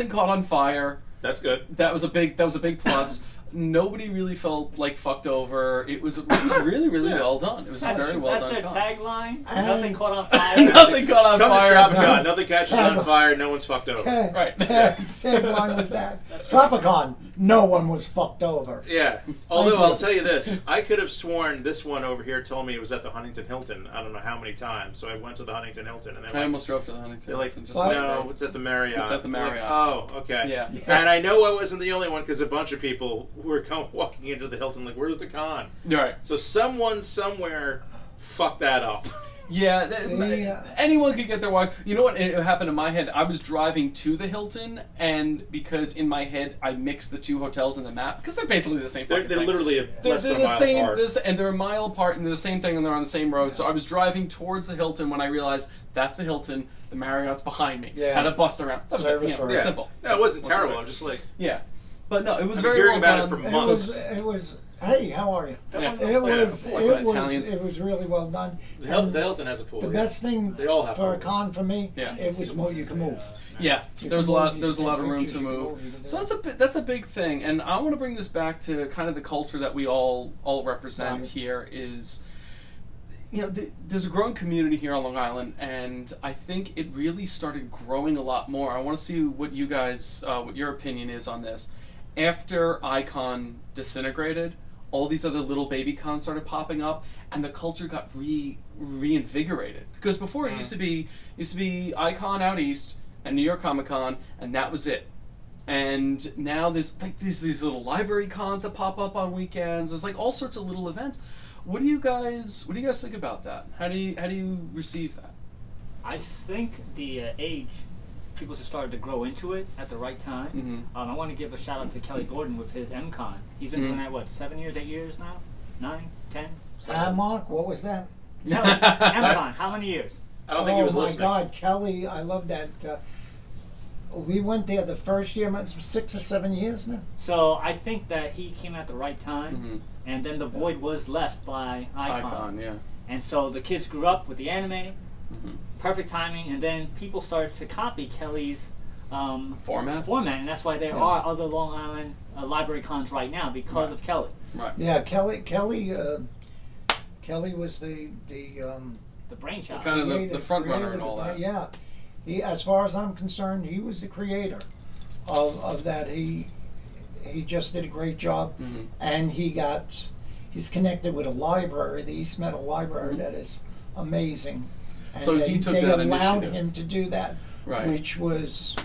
caught on fire. That's good. That was a big plus. Nobody really felt like fucked over. It was really Yeah. well done. It was a That's, very well that's done their con. tagline. And- Nothing caught on fire. Nothing caught on Come fire. to Tropicon. No. Nothing catches on fire. No one's fucked over. Right. Tagline was that. Tropicon, no one was fucked over. Yeah. Although you. I'll tell you this, I could have sworn this one over here told me it was at the Huntington Hilton. I don't know how many times. So I went to the Huntington Hilton, and they're I like, almost drove to the Huntington. they're like, and just What? went no, there. it's at the Marriott. It's at the I'm like, Marriott. oh, okay. Yeah. And I know I wasn't the only one because a bunch of people were walking into the Hilton like, where's the con? Right. So someone somewhere fucked that up. Yeah, Yeah. anyone could get their wife. You know what? It happened in my head. I was driving to the Hilton, and because in my head I mixed the two hotels in the map because they're basically the same. They're fucking thing. literally less They're than a the mile same, apart. and they're a mile apart, and they're the same thing, and they're on the same road. So I was driving towards the Hilton when I realized that's the Hilton. The Marriott's behind me. Yeah. Had to bust around. That was Service it. road. Yeah. Simple. No, it wasn't Wasn't terrible. great. I'm just like, Yeah, but no, it was I've been very hearing well about it done. for It months. was. Hey, how are you? Yeah. It was. Yeah. It Italians. was really well done. the And Hilton has a pool. the yeah. best thing They all have for a pools. con for me, Yeah. it was more you can move. Yeah, You there was a can lot. move, There was a you lot can of room pictures, to you can move. move, you can do So that. that's a big thing, and I want to bring this back to kind of the culture that we all represent Right. here. Is there's a growing community here on Long Island, and I think it really started growing a lot more. I want to see what you guys, what your opinion is on this. After Icon disintegrated, all these other little baby cons started popping up, and the culture got reinvigorated. Because before it used to be Icon out east and New York Comic Con, and that was it. And now there's like these little library cons that pop up on weekends. There's like all sorts of little events. What do you guys think about that? How do you receive that? I think the age people just started to grow into it at the right time. Mhm. I want to give a shout out to Kelly Gordon with his MCon. He's been doing that, what, 7 years, 8 years now? 9, 10? Mark, what was that? Kelly, MCon, how many years? I don't think he was Oh my listening. God, Kelly, I love that. We went there the first year, it's 6 or 7 years now. So I think that he came at the right time, Mhm. and then the void was left by Icon. Yeah. And so the kids grew up with the anime, Mhm. perfect timing, and then people started to copy Kelly's Format? and that's why there Yeah. are other Long Island library cons right now because of Kelly. Right. Yeah, Kelly was the The brainchild. Kind of the creator- front runner creator and all of the- that. Yeah, as far as I'm concerned, he was the creator of that. He just did a great job, Mhm. and he's connected with a library, the East Meadow Library, Mhm. that is amazing. And So he took they that allowed initiative. him to do that, Right. which was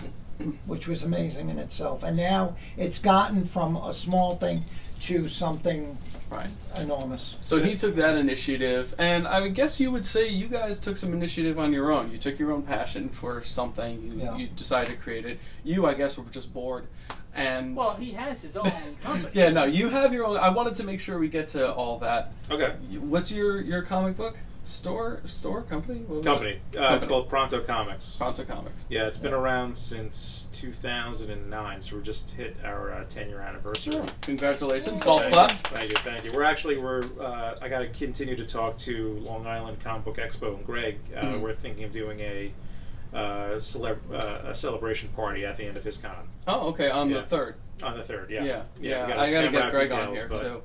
amazing in itself. And now it's gotten from a small thing choose something Right. enormous. So he took that initiative, and I would guess you would say you guys took some initiative on your own. You took your own passion for something. You decided to create it. You, I guess, were just bored. And Well, he has his own company. yeah, no, you have your own. I wanted to make sure we get to all that. Okay. What's your comic book store company? What was Company. it? It's called Pronto Comics. Pronto Comics. Yeah, it's been around since 2009, so we just hit our 10-year anniversary. Oh, congratulations, golf clap. Thank you. I got to continue to talk to Long Island Comic Book Expo and Greg. We're thinking of doing a celebration party at the end of his con. Oh, okay, on the 3rd. On the 3rd, Yeah. We I gotta get Greg details, on here but- too.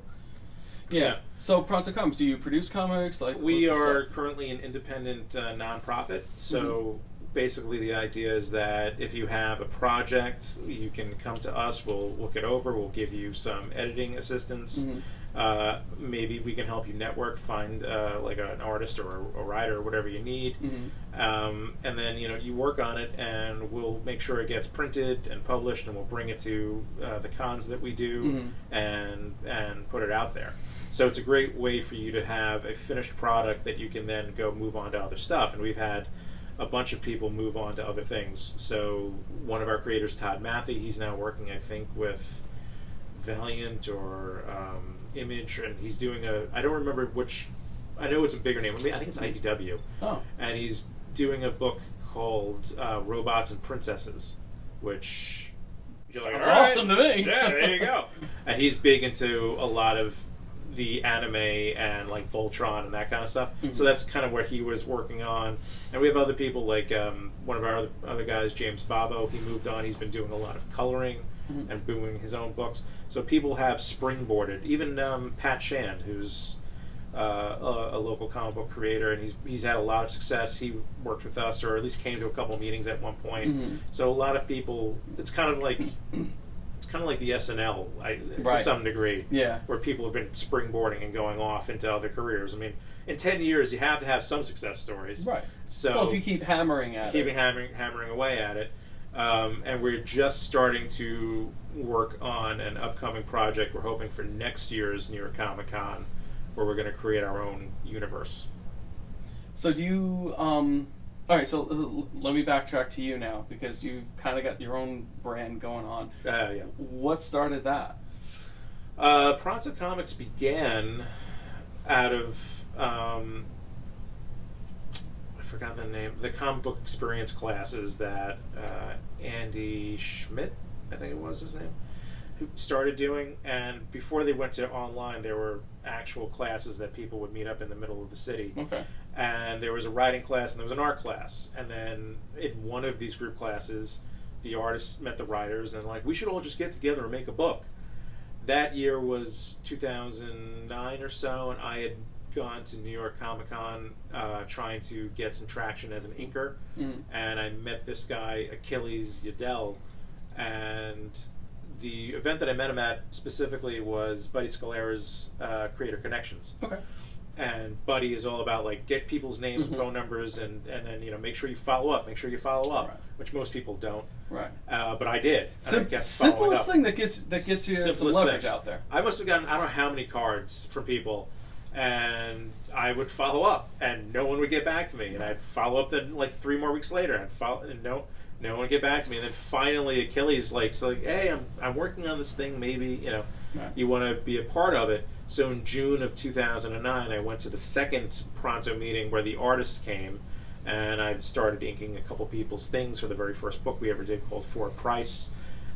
Yeah. So Pronto Comics, do you produce comics? Like We what's are up? currently an independent nonprofit, so basically the idea is that if you have a project, you can come to us, we'll look it over, we'll give you some editing assistance. Maybe we can help you network, find like an artist or a writer or whatever you need. And then you work on it, and we'll make sure it gets printed and published, and we'll bring it to the cons that we do and put it out there. So it's a great way for you to have a finished product that you can then go move on to other stuff. And we've had a bunch of people move on to other things. So one of our creators, Todd Matthey, he's now working, I think, with Valiant or Image, and he's doing I don't remember which, I know it's a bigger name. I think it's IDW. Oh. And he's doing a book called Robots and Princesses, which you're like, Sounds all right, awesome to me. Yeah, there you go. And he's big into a lot of the anime and like Voltron and that kind of stuff. So that's kind of what he was working on. And we have other people like one of our other guys, James Babo. He moved on. He's been doing a lot of coloring and doing his own books. So people have springboarded. Even Pat Shand, who's a local comic book creator, and he's had a lot of success. He worked with us, or at least came to a couple meetings at one point. So a lot of people. It's kind of like the SNL to some degree, where people have been springboarding and going off into other careers. I mean, in 10 years, you have to have some success stories. Right. So well, if you keep hammering at it. hammering away at it. And we're just starting to work on an upcoming project we're hoping for next year's New York Comic Con, where we're going to create our own universe. So do you, all right, so let me backtrack to you now, because you kind of got your own brand going on. Yeah. What started that? Pronto Comics began out of, I forgot the name, the comic book experience classes that Andy Schmidt, I think it was his name, who started doing. And before they went to online, there were actual classes that people would meet up in the middle of the city. Okay. And there was a writing class and there was an art class. And then in one of these group classes, the artists met the writers and like, we should all just get together and make a book. That year was 2009 or so, and I had gone to New York Comic Con trying to get some traction as an inker. And I met this guy, Achilles Yadel, and the event that I met him at specifically was Buddy Scalera's Creator Connections. Okay. And Buddy is all about like get people's names and phone numbers, and then make sure you follow up, Right. which most people don't. Right. But I did. And I kept following simplest up. thing that gets you some Simplest leverage thing. out there. I must have gotten I don't know how many cards from people, and I would follow up, and no one would get back to me, and I'd follow up then like 3 more weeks later, and no one would get back to me, and then finally Achilles hey, I'm working on this thing, maybe you want to be a part of it. So in June of 2009, I went to the second Pronto meeting where the artists came, and I started inking a couple people's things for the very first book we ever did called For a Price.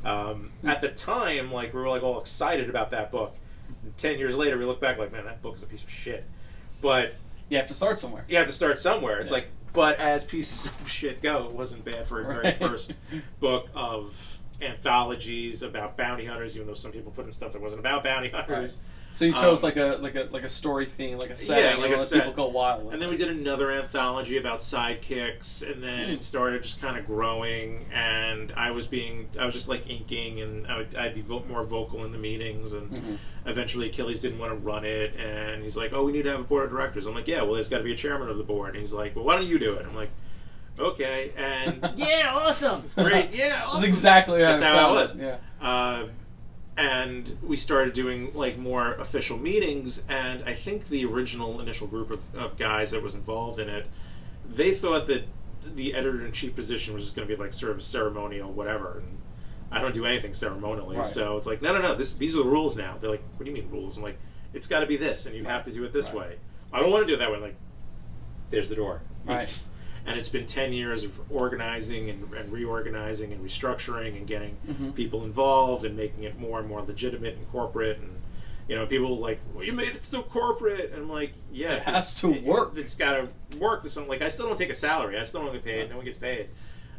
At the time, we were all excited about that book. And 10 years later, we look back man, that book is a piece of shit. But you have to start somewhere. You have to start somewhere. It's but as pieces of shit go, it wasn't bad for a very first book of anthologies about bounty hunters, even though some people put in stuff that wasn't about bounty hunters. Right. So you chose like a story theme, like a setting, like a let set. people go wild with and then we did another anthology about sidekicks, and then it started just kind of growing, and I was just inking, and I'd be more vocal in the meetings, and eventually Achilles didn't want to run it, and he's like, oh, we need to have a board of directors. I'm like, yeah, well, there's got to be a chairman of the board. And he's like, well, why don't you do it? I'm like, okay, and yeah, awesome. great, yeah, awesome. That's exactly That's how it was. Yeah. and we started doing like more official meetings, and I think the original initial group of guys that was involved in it, they thought that the editor-in-chief position was just going to be like sort of a ceremonial whatever, and I don't do anything ceremonially, Right. so it's like, no, these are the rules now. They're like, what do you mean rules? I'm like, it's got to be this, and you have to do it this Right. way. I don't want to do it that way. Like, there's the door. Right. And it's been 10 years of organizing and reorganizing and restructuring and getting people involved and making it more and more legitimate and corporate. And, you know, people are like, well, you made it so corporate. And I'm like, yeah. It has to work. It's got to work. Like, I still don't take a salary. I still don't get paid. No one gets paid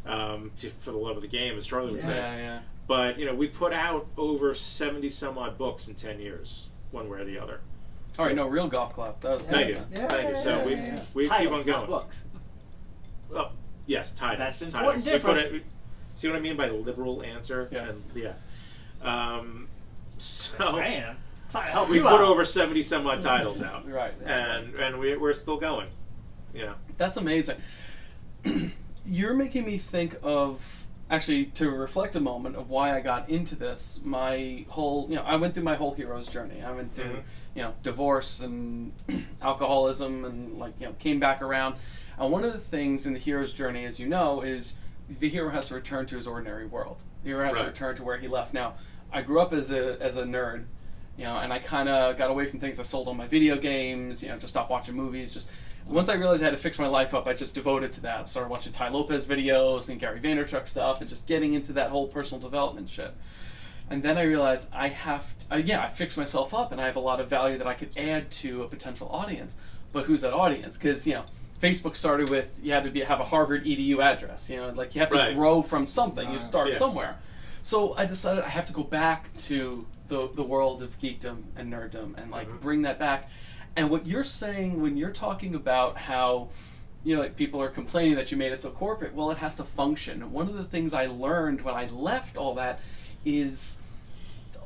for the love of the game, as Charlie would say. Yeah. But, you know, we've put out over 70 some odd books in 10 years, one way or the other. All right, no, real golf clap. That was Thank you. Yeah, Thank you. So we keep Titles, on not going. books. Oh, yes, titles. That's an titles. important difference. See what I mean by liberal answer? Yeah. And, yeah. So Man, trying to help we you put out. over 70 some odd titles out. Right. And we're still going. Yeah. That's amazing. You're making me think of, actually, to reflect a moment of why I got into this. My whole, I went through my whole hero's journey. I went through, divorce and alcoholism and came back around. And one of the things in the hero's journey, as you know, is the hero has to return to his ordinary world. The hero has to return to where he left. Now, I grew up as a nerd, and I kind of got away from things. I sold all my video games, just stopped watching movies. Just once I realized I had to fix my life up, I just devoted to that. Started watching Ty Lopez videos and Gary Vaynerchuk stuff, and just getting into that whole personal development shit. And then I realized I fixed myself up, and I have a lot of value that I could add to a potential audience. But who's that audience? Because Facebook started with you had to have a Harvard EDU address. You have to grow from something. You start somewhere. So I decided I have to go back to the world of geekdom and nerddom and bring that back. And what you're saying when you're talking about how people are complaining that you made it so corporate, well, it has to function. One of the things I learned when I left all that is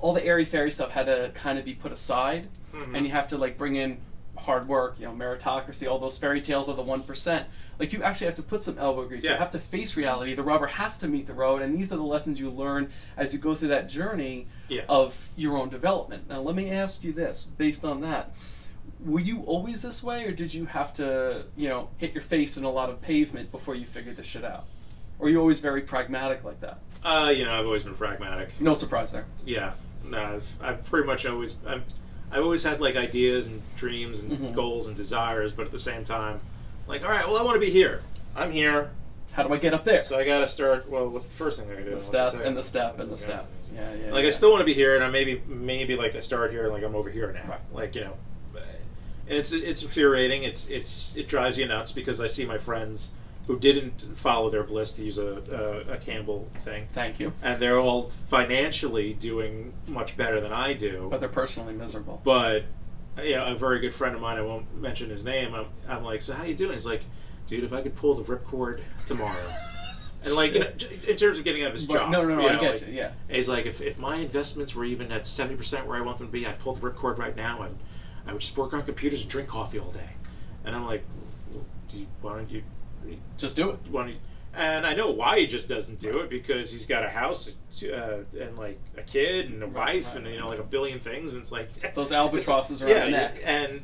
all the airy-fairy stuff had to kind of be put aside, and you have to bring in hard work, meritocracy, all those fairy tales of the 1%. You actually have to put some elbow grease. You have to face reality. The rubber has to meet the road, and these are the lessons you learn as you go through that journey of your own development. Now, let me ask you this, based on that. Were you always this way, or did you have to, hit your face in a lot of pavement before you figured this shit out? Or were you always very pragmatic like that? I've always been pragmatic. No surprise there. Yeah. No, I've pretty much always... I've always had ideas and dreams and goals and desires, but at the same time, all right, well, I want to be here. I'm here. How do I get up there? So I got to start. Well, what's the first thing I got to do? The step and the step and the step. Yeah. I still want to be here, and I maybe I start here, and I'm over here now. Right. And it's infuriating. It drives you nuts because I see my friends who didn't follow their bliss, to use a Campbell thing. Thank you. And they're all financially doing much better than I do. But they're personally miserable. But a very good friend of mine, I won't mention his name, I'm like, so how you doing? He's like, dude, if I could pull the ripcord tomorrow. And in terms of getting out of his job. No, I get you, yeah. He's like, if my investments were even at 70% where I want them to be, I'd pull the ripcord right now, and I would just work on computers and drink coffee all day. And I'm like, well, why don't you... Just do it. And I know why he just doesn't do it, because he's got a house and a kid and a wife and a billion things, and it's like those albatrosses around the neck. And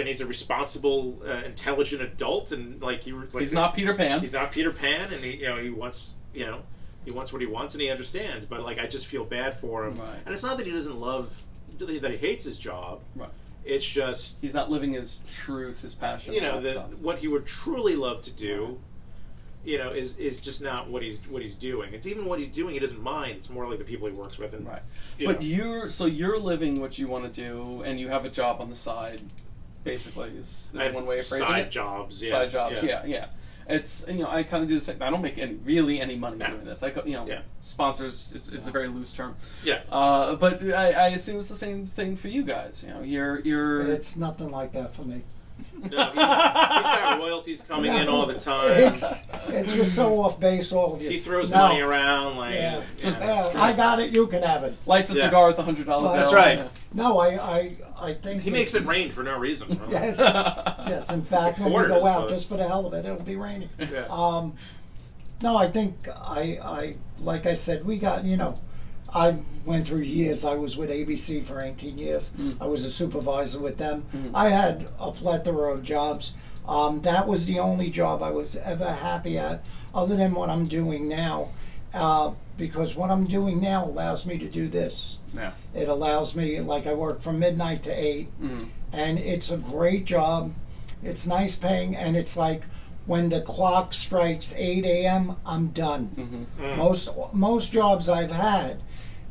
he's a responsible, intelligent adult, and he's not Peter Pan. He's not Peter Pan, and he wants he wants what he wants, and he understands. But I just feel bad for him. Right. And it's not that he doesn't love, that he hates his job. Right. It's just he's not living his truth, his passion. What he would truly love to do. Is just not what he's doing. It's even what he's doing he doesn't mind. It's more like the people he works with. And, right. But you're living what you want to do, and you have a job on the side. Basically, is one way of phrasing it. Side jobs. Yeah. It's I kind of do the same. I don't make any money doing this. Sponsors is a very loose term. Yeah. But I assume it's the same thing for you guys. You're. It's nothing like that for me. No, he's got royalties coming in all the time. It's just so off base, all of you. He throws money around I got it. You can have it. Lights a cigar with $100 bill. That's right. Yeah. No, I think he makes it rain for no reason. Yes. In fact, when we go out just for the hell of it, it'll be raining. Yeah. No, I think I like I said, we got I went through years. I was with ABC for 18 years. I was a supervisor with them. I had a plethora of jobs. That was the only job I was ever happy at, other than what I'm doing now. Because what I'm doing now allows me to do this. Yeah. It allows me, like I work from midnight to 8, and it's a great job. It's nice paying, and it's like when the clock strikes 8 a.m., I'm done. Most jobs I've had,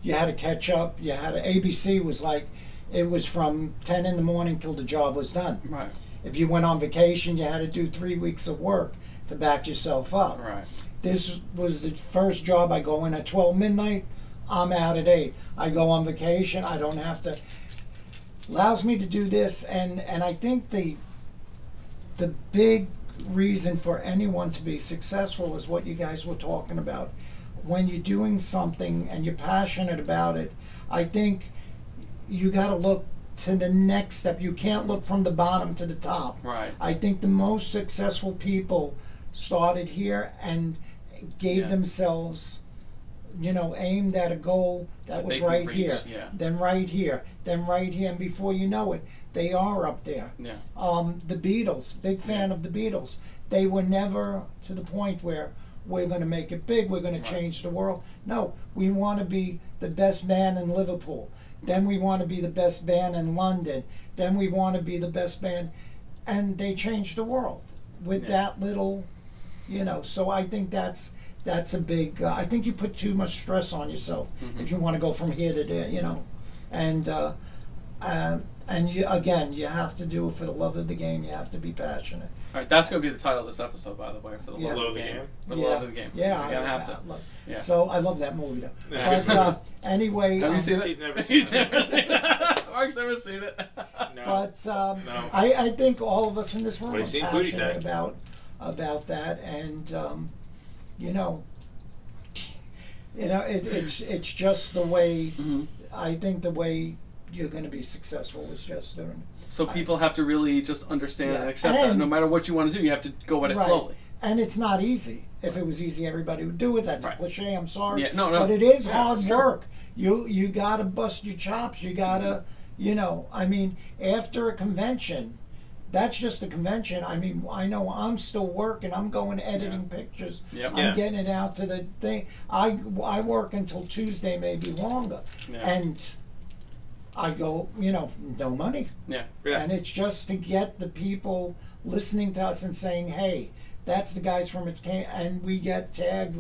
you had to catch up. ABC was like, it was from 10 in the morning till the job was done. Right. If you went on vacation, you had to do 3 weeks of work to back yourself up. Right. This was the first job. I go in at 12 midnight, I'm out at 8. I go on vacation, I don't have to. Allows me to do this, and I think the big reason for anyone to be successful is what you guys were talking about. When you're doing something and you're passionate about it, I think you got to look to the next step. You can't look from the bottom to the top. Right. I think the most successful people started here and gave themselves, aimed at a goal that was right here, then right here, then right here, and before you know it, they are up there. Yeah. The Beatles, big fan of the Beatles. They were never to the point where we're going to make it big, we're going to change the world. No, we want to be the best band in Liverpool. Then we want to be the best band in London. Then we want to be the best band. And they changed the world with that little, so I think that's a big, I think you put too much stress on yourself if you want to go from here to there, and you, again, you have to do it for the love of the game. You have to be passionate. All right, that's going to be the title of this episode, by the way, for the love of the game. For the love of the game. Yeah, You're gonna have to. Yeah. So I love that movie, though. But anyway, have you seen it? He's never seen it. Mark's never seen it. No. But No. I think all of us in this room But are he's seen Booty passionate Tag. about that, and it's just the way. I think the way you're going to be successful is just doing it. So people have to really just understand and accept that And- no matter what you want to do, you have to go at it slowly. And it's not easy. If it was easy, everybody would do it. That's a cliche. I'm sorry. Yeah, no. But it is Yeah, hard it's true. work. You gotta bust your chops. You gotta, after a convention, that's just a convention. I mean, I know I'm still working. I'm going editing pictures. Yep. I'm getting it out to the thing. I work until Tuesday, maybe longer. Yeah. And I go, no money. Yeah. And it's just to get the people listening to us and saying, hey, that's the guys from and we get tagged,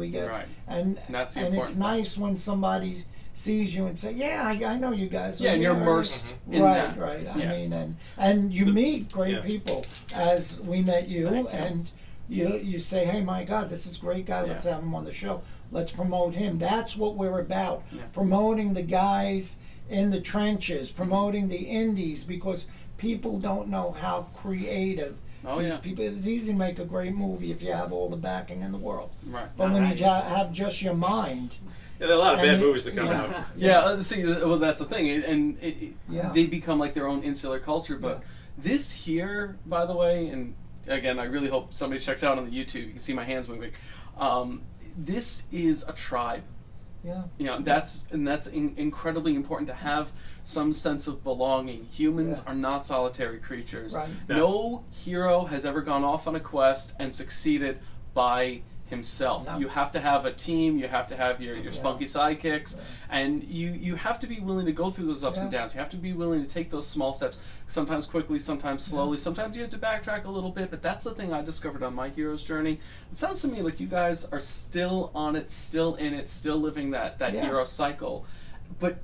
and that's the and important it's thing. nice when somebody sees you and say, yeah, I know you guys. Yeah, and you're immersed in that. Right. Yeah. I mean, and you meet great people, as we met you, and you say, hey, my God, this is a great guy. Let's have him on the show. Let's promote him. That's what we're about. Yeah. Promoting the guys in the trenches, promoting the indies, because people don't know how creative these people. It's easy to make a great movie if you have all the backing in the world. Right. But when you have just your mind. Yeah, there are a lot of bad And movies that come out. See, well, that's the thing, and they become like their own insular culture. But this here, by the way, and again, I really hope somebody checks out on the YouTube. You can see my hands moving. This is a tribe. Yeah. That's incredibly important to have some sense of belonging. Humans are not solitary creatures. Right. No hero has ever gone off on a quest and succeeded by himself. No. You have to have a team. You have to have your spunky sidekicks, and you have to be willing to go through those ups and downs. You have to be willing to take those small steps, sometimes quickly, sometimes slowly. Sometimes you have to backtrack a little bit, but that's the thing I discovered on my hero's journey. It sounds to me like you guys are still on it, still in it, still living that hero cycle. But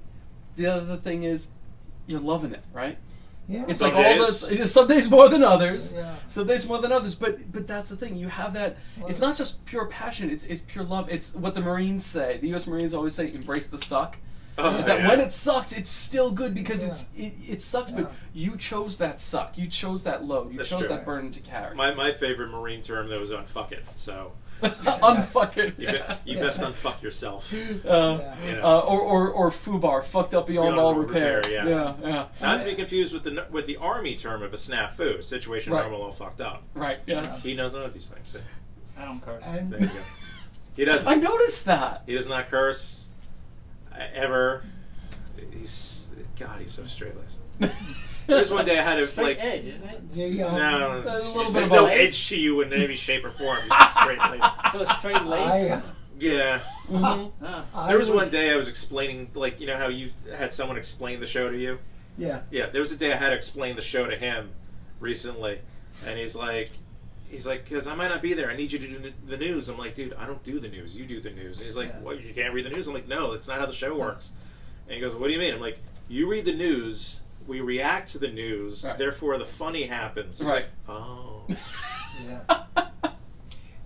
the other thing is, you're loving it, right? Yeah. It's Some like all days. this. Some days more than others. Yeah. Some days more than others. But that's the thing. You have that. It's not just pure passion. It's pure love. It's what the Marines say. The U.S. Marines always say, "Embrace the suck." Is that when it sucks, it's still good because it sucks. But you chose that suck. You chose that load. You That's chose true. that burden to carry. My favorite Marine term though was unfuck it. So Unfuck it. you best unfuck yourself. Or FUBAR, fucked up beyond all repair. Yeah. Not to be confused with the Army term of a snafu, situation normal all fucked up. Right. Yes. He knows none of these things. So. I don't curse. And There you go. He doesn't. I noticed that. He does not curse. ever. He's so straight-laced. There's one day I had to Straight edge, isn't it? No, a little bit there's of no both. edge to you in any shape or form. You're just straight-laced. So straight lace. Yeah. Ah. There was one day I was explaining, like, you know how you had someone explain the show to you? Yeah. Yeah, there was a day I had to explain the show to him recently, and he's like, because I might not be there. I need you to do the news. I'm like, dude, I don't do the news. You do the news. And he's like, well, you can't read the news. I'm like, no, that's not how the show works. And he goes, what do you mean? I'm like, you read the news. We react to the news. Right. Therefore, the funny happens. He's Right. like, oh. Yeah.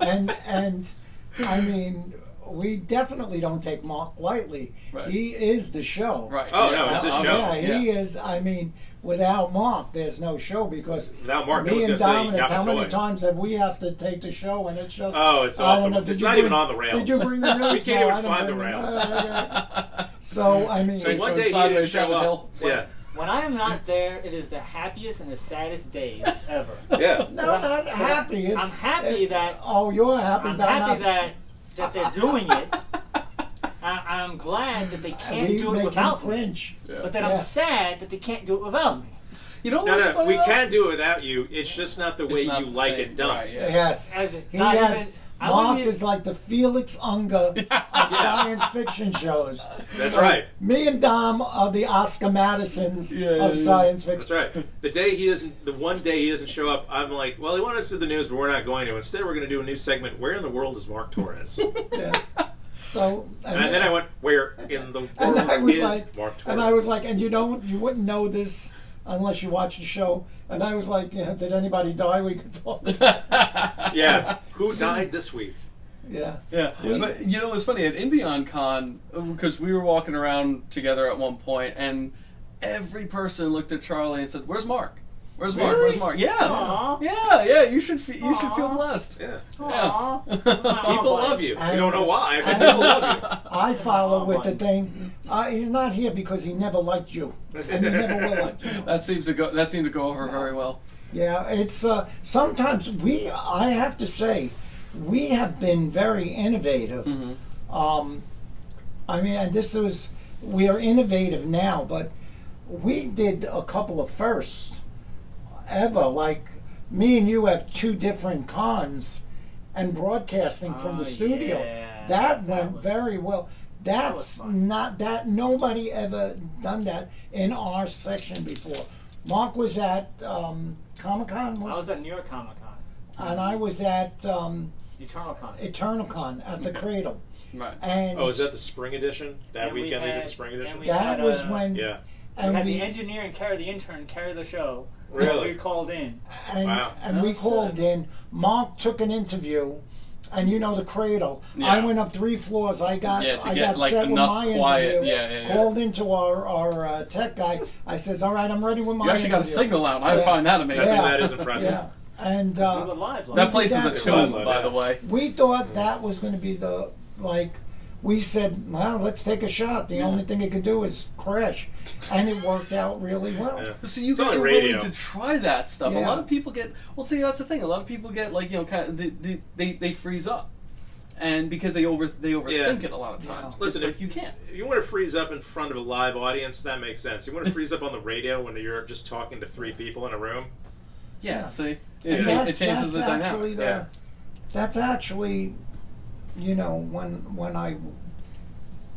and I mean, we definitely don't take Mark lightly. Right. He is the show. Right. Oh, no, it's a show. Yeah, he is. I mean, without Mark, there's no show because Without Mark, no me one's and going to say, Dominic, got how the many toy. times have we have to take the show and it's just Oh, it's I off don't the- know, did it's you not bring- even on the rails. Did you bring the news? We can't No, even I didn't find the bring rails. So I mean, Train's One going day he sideways didn't show down the up. hill. Yeah. When I am not there, it is the happiest and the saddest days ever. Yeah. no, not happy. It's, I'm happy it's- that- Oh, you're happy I'm about happy not. that they're doing it. I'm glad that they can't we do make it him without me. cringe. But then Yeah. I'm sad that they can't do it without me. You know No, what's no, funny we though? can do it without you. It's just not the It's way not you the like same. it done. Right, yeah. Yes, It's he not has. even- I Mark wouldn't even- is like the Felix Unger of science fiction shows. That's So, right. Me and Dom are the Oscar Madisons Yeah, of yeah. science fiction. That's right. The one day he doesn't show up, I'm like, well, he wanted us to do the news, but we're not going to. Instead, we're going to do a new segment. Where in the world is Mark Torres? Yeah. So And then I went, where in the and world I was is like, Mark Torres? and I was like, and you wouldn't know this unless you watch the show. And I was like, yeah, did anybody die? We could talk. yeah. Who died this week? Yeah. Yeah, but you know, it was funny at Imbion Con because we were walking around together at one point, and every person looked at Charlie and said, "Where's Mark? Where's Mark? Really? Where's Mark?" Yeah, Aw. yeah. You should feel blessed. Yeah. Aw. People love you. And- You don't know why, but and- people love you. I follow with the buddy. thing. He's not here because he never liked you, and he never will like you. That seemed to go over very well. Yeah, it's sometimes I have to say, we have been very innovative. Mm-hmm. I mean, and we are innovative now, but we did a couple of firsts ever. Like me and you have two different cons, and broadcasting from Oh, the studio. yeah. That That went was- very well. That's was fun. not that nobody ever done that in our section before. Mark was at Comic-Con, I was at New York Comic Con, and I was at Eternal Con. Eternal Con at the Cradle. Right. And Oh, is that the spring edition? That And we weekend they did had- the spring and edition? we that had, was when Yeah. We and had we the engineer and the intern carry the show. Really? We called in. and, Wow. and we Oh, called shit. in. Mark took an interview, and you know the Cradle. Yeah. I went up 3 floors. I got Yeah, to I get, got like, set with enough my quiet. interview. Yeah. Called into our tech guy. I says, "All right, I'm ready with my." You actually got a interview." signal out. I Yeah. find that I amazing. think Yeah. that is impressive. Yeah, and We were live. That place is a did that tomb, too. by the way. we thought that was going to be the we said, well, let's take a shot. The only thing it could do is crash, and it worked out really well. Yeah. So you It's guys only are radio. willing to try that stuff. A Yeah. lot of people get. Well, see, that's the thing. A lot of people get like kind of they freeze up, and because they overthink it a lot of times. Yeah. Listen, it's like you can't. If you want to freeze up in front of a live audience, that makes sense. You want to freeze up on the radio when you're just talking to 3 people in a room? Yeah. Yeah. See, And it that's changes the actually dynamic. Yeah. That's actually, when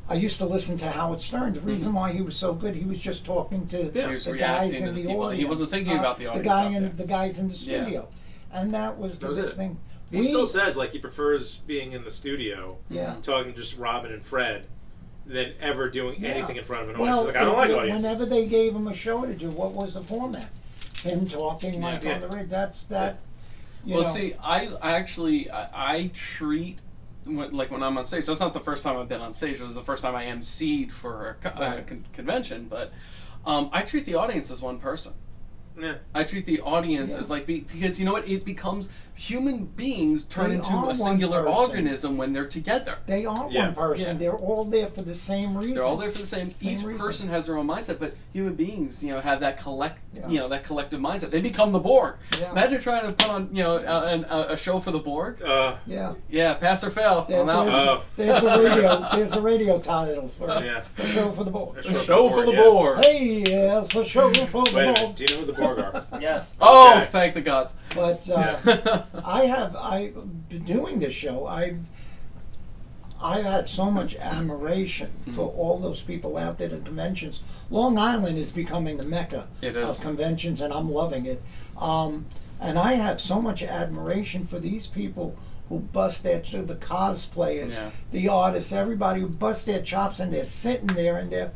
I used to listen to Howard Stern. The reason why he was so good, he was just talking to He was the reacting guys to in the the people. audience. He wasn't thinking about the audience The guy out there. the guys in the Yeah. studio, and that was the That was big it. thing. He still says like he prefers being in the studio, Yeah. talking to just Robin and Fred, than ever doing Yeah. anything in front of an Well, audience. He's like, I don't like if- audiences. whenever they gave him a show to do, what was the format? Him talking like Yeah. on the radio. That's that. You Well, know, see, I treat when I'm on stage. That's not the first time I've been on stage. It was the first time I emceed for a Right. convention. But I treat the audience as one person. Yeah. I treat the audience as like because you know what? It becomes human beings turn They into are a one singular person. organism when they're together. They are Yeah. one person. Yeah. They're all there for the same reason. They're all there for the same. Each reason. person has their own mindset, but human beings, you know, have that Yeah. that collective mindset. They become the Borg. Yeah. Imagine trying to put on, a show for the Borg. Yeah. Yeah, pass or fail. There- I'm out. there's a radio. There's a radio title for Yeah. a show for the Borg. A A show for the yeah. Borg. Hey, it's a show for the Wait a minute. Borg. Do you know who the Borg are? Yes. Oh, Okay. thank the gods. But I've been doing this show. I've had so much admiration for all those people out there at conventions. Long Island is becoming the mecca It is. of conventions, and I'm loving it. And I have so much admiration for these people who bust the cosplayers, Yeah. the artists, everybody who bust their chops, and they're sitting there and they're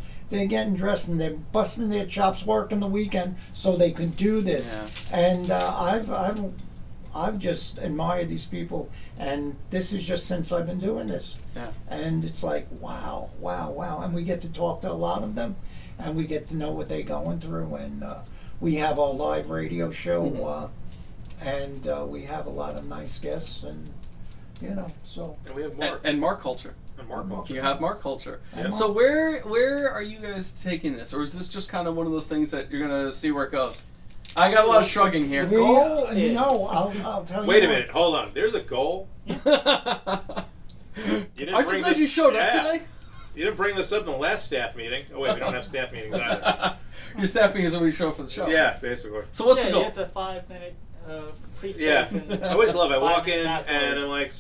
getting dressed and they're busting their chops working the weekend so they can do this. Yeah. And I've just admired these people, and this is just since I've been doing this. Yeah. And it's like, wow, wow, wow. And we get to talk to a lot of them, and we get to know what they're going through. And we have our live radio show, and we have a lot of nice guests, and, so. And we have Mark. And Mark Culture. And Mark Culture. You have Mark Culture. Yeah. So where are you guys taking this, or is this just kind of one of those things that you're gonna see where it goes? I got a lot of shrugging here. goal is- I'll tell you. Wait a what. minute. Hold on. There's a goal. You didn't Aren't you bring glad this- you showed up Yeah. today? You didn't bring this up in the last staff meeting. Oh wait, we don't have staff meetings either. Your staff meeting is when we show up for the show. Yeah, basically. So what's yeah, the you goal? get the 5-minute preface. Yeah, and I always love it. I 5 walk minutes in afterwards. and I'm like,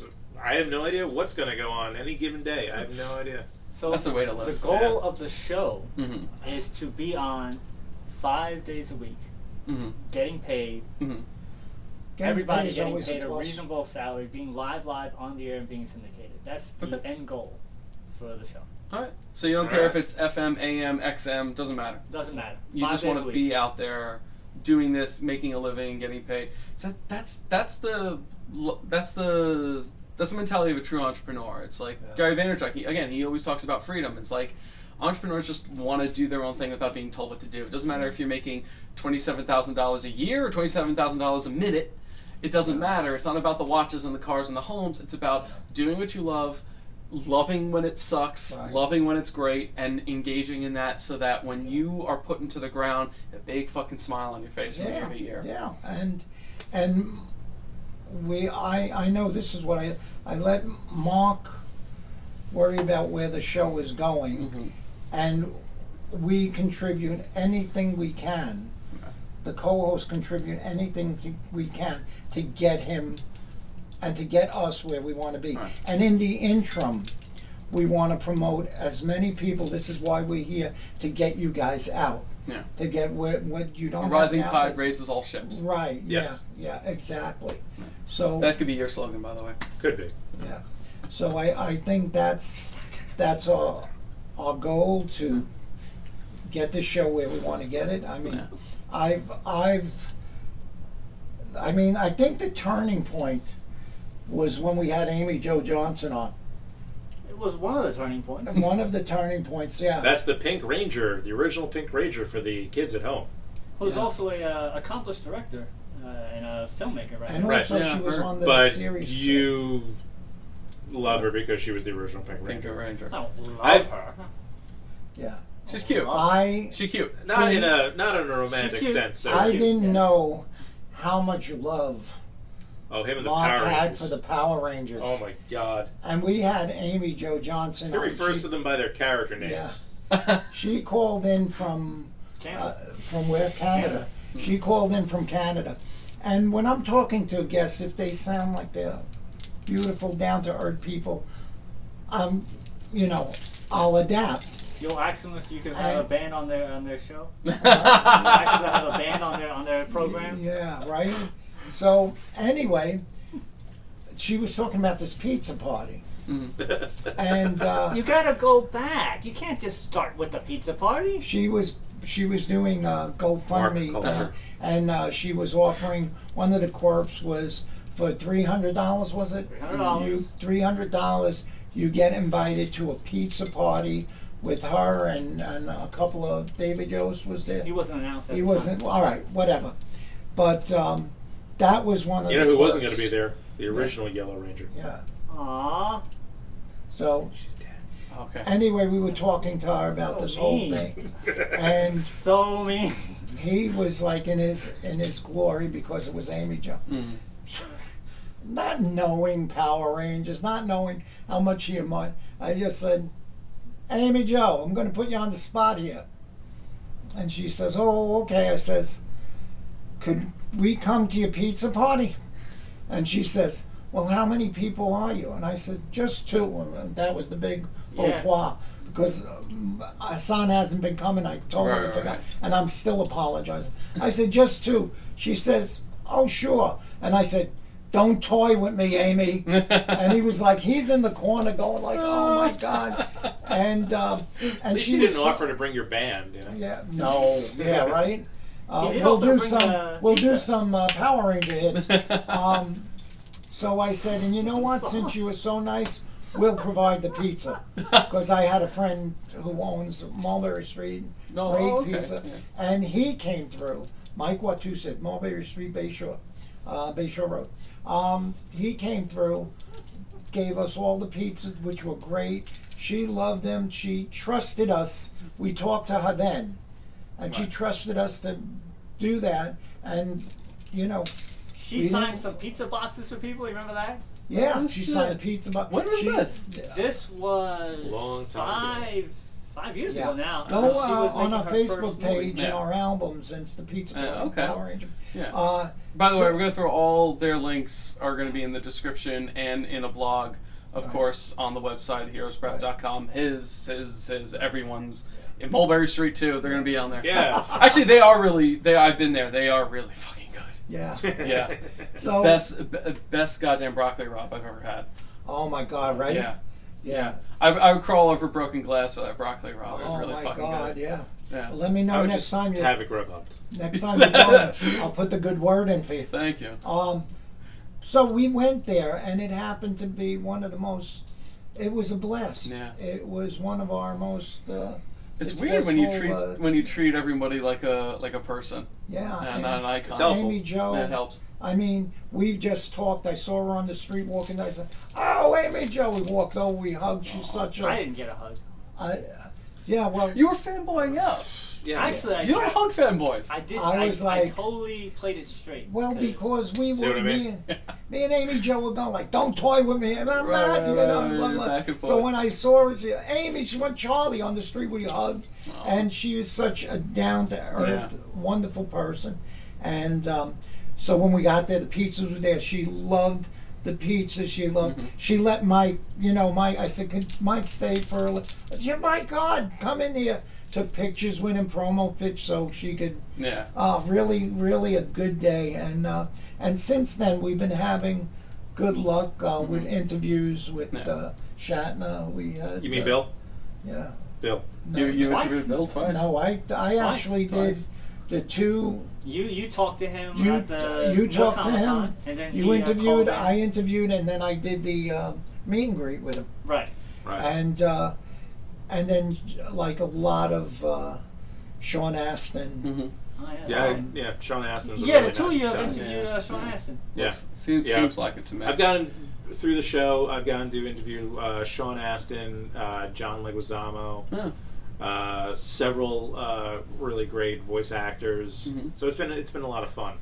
I have no idea what's going to go on any given day. I have no idea. So That's the way to live. The goal Yeah. of the show Mm-hmm. is to be on 5 days a week, Mm-hmm. getting paid. Mm-hmm. Getting Everybody paid is getting always paid a plus. reasonable salary, being live on the air and being syndicated. That's the Okay. end goal for the show. All right. So you don't care if it's FM, AM, XM, doesn't matter. Doesn't matter. You 5 just days want a to week. be out there doing this, making a living, getting paid. So that's the mentality of a true entrepreneur. It's like Gary Vaynerchuk. He always talks about freedom. It's like entrepreneurs just want to do their own thing without being told what to do. It doesn't matter if you're making $27,000 a year or $27,000 a minute. It doesn't matter. It's not about the watches and the cars and the homes. It's about doing what you love, loving when it sucks, Right. loving when it's great, and engaging in that so that when you are put into the ground, a big fucking smile on your face from year to year. Yeah, and I know this is what I let Mark worry about where the show is going, Mhm. and we contribute anything we can. The co-hosts contribute anything we can to get him and to get us where we want to be. Right. And in the interim, we want to promote as many people. This is why we're here, to get you guys out. Yeah. To get what you don't A have rising now, tide but- raises all ships. Right. Yes. Yeah. Exactly. So That could be your slogan, by the way. Could be. yeah. So I think that's our goal, to get the show where we want to get it. I mean, Yeah. I think the turning point was when we had Amy Jo Johnson on. It was one of the turning points. One of the turning points, yeah. That's the Pink Ranger, the original Pink Ranger for the kids at home. Who's Yeah. also a accomplished director and a filmmaker, right? And Right. also Yeah, she was her- on the But series. you love her because she was the original Pink Pink Ranger. Ranger. I don't love I've- her. Yeah. She's cute. She's cute. Not See, in a romantic cute. sense. So I cute. didn't yeah. know how much love Oh, him and the Mark Power had Rangers. for the Power Rangers. Oh my God. And we had Amy Jo Johnson He on. refers to them by their character names. She called in from Canada. where? Canada. She called in from Canada. And when I'm talking to guests, if they sound like they're beautiful, down-to-earth people, I'll adapt. You'll ask them if you can have a And- band on their show. You'll ask them to have a band on their program. Yeah, right? So, anyway, she was talking about this pizza party. And You gotta go back. You can't just start with the pizza party. she was doing GoFundMe, Mark Culture. and she was offering, one of the corps was for $300, was it? $300. $300, you get invited to a pizza party with her and a couple of David Yost was there. He wasn't announced. At He the wasn't. time. All right, whatever. But that was one of You the know who wasn't quirks. going to be there? The original Yellow Ranger. Yeah. Aww. So She's dead. Okay. anyway, we were talking to her about So this whole mean. thing, and So mean. he was like in his glory because it was Amy Jo. Mm. Not knowing Power Rangers, not knowing how much he admired, I just said, Amy Jo, I'm going to put you on the spot here. And she says, oh, okay. I says, could we come to your pizza party? And she says, well, how many people are you? And I said, just 2. And that was the big pourquoi. Because Hassan hasn't been coming. I totally forgot. And I'm still apologizing. I said, just 2. She says, oh, sure. And I said, don't toy with me, Amy. And he was like, he's in the corner going like, oh my God. And At least she you didn't was offer to bring your band, you know? yeah, no, yeah, right. He did We'll offer do to bring some. the We'll do pizza. some Power Ranger hits. So I said, and you know what? Since you were so nice, we'll provide the pizza. Because I had a friend who owns Mulberry Street, Oh, great okay. pizza, Yeah. and he came through. Mike Watusit, Mulberry Street, Bayshore Road. He came through, gave us all the pizzas, which were great. She loved them. She trusted us. We talked to her then, and she Right. trusted us to do that. And you know, She We signed didn't- some pizza boxes for people. You remember that? yeah, Oh, she shit. signed pizza. But When was this? This was Long time five years Yeah. ago now. Go She was on making our her Facebook first page movie. and our albums, and it's the Pizza Party, okay. Power Ranger. Yeah. By the so- way, we're going to throw all their links are going to be in the description and in a blog, of Right. course, on the website heroesbreath.com. His, everyone's in Mulberry Street too. They're going to be on there. Yeah. Actually, they are really. I've been there. They are really fucking good. Yeah. Yeah. So Best goddamn broccoli raw I've ever had. oh my God, right? Yeah. Yeah. I would crawl over broken glass for that broccoli raw. It was Oh really my fucking God, good. yeah. Yeah. Well, let me I know would next just time you have it Grubhub. go. I'll put the good word in for you. Thank you. So we went there, and it happened to be one of the most. It was a blast. Yeah. It was one of our most. It's weird when you successful, treat treat everybody like a person Yeah. and not an icon. It's helpful. Amy Jo. That helps. I mean, we've just talked. I saw her on the street walking. I said, "Oh, Amy Jo." We walked over. We hugged. She's such a. I didn't get a hug. Yeah. Well. You were fanboying out. Yeah. Actually, You don't hug fanboys. I did. I was I like- totally played it straight. Well, because we See were, what I mean? me and Amy Jo were going like, don't toy with me, and I'm Right, not, right, you right, know, right, blah, blah. back and So forth. when I saw her, Amy, she went Charlie on the street, we hugged, Aw. and she is such a down-to-earth, Yeah. wonderful person, and so when we got there, the pizzas were there, she loved the pizza, she loved, Mm-hmm. she let Mike, Mike, I said, could Mike stay for yeah, my God, come in here. Took pictures with him, promo pitch, so she could. Yeah. Really, really a good day, and since then we've been having good luck with interviews with Yeah. Shatner. We had. You mean Bill? Yeah. Bill. No, You Twice? interviewed Bill twice. no, I actually Twice. did the two. You talked to him You at the you talked to him. Comic-Con, and then You he, interviewed. called in. I interviewed, and then I did the meet and greet with him, Right. Right. and then like a lot of Sean Astin. Mm-hmm. Oh, Yeah, yeah. Sean Astin was a Yeah, really the two of nice you have guy. interviewed Yeah. Sean Astin. Yeah. Seems, Yeah. seems like it to me. I've gone through the show. I've gone to interview Sean Astin, John Leguizamo, several really great voice actors. Mhm. So it's been a lot of fun.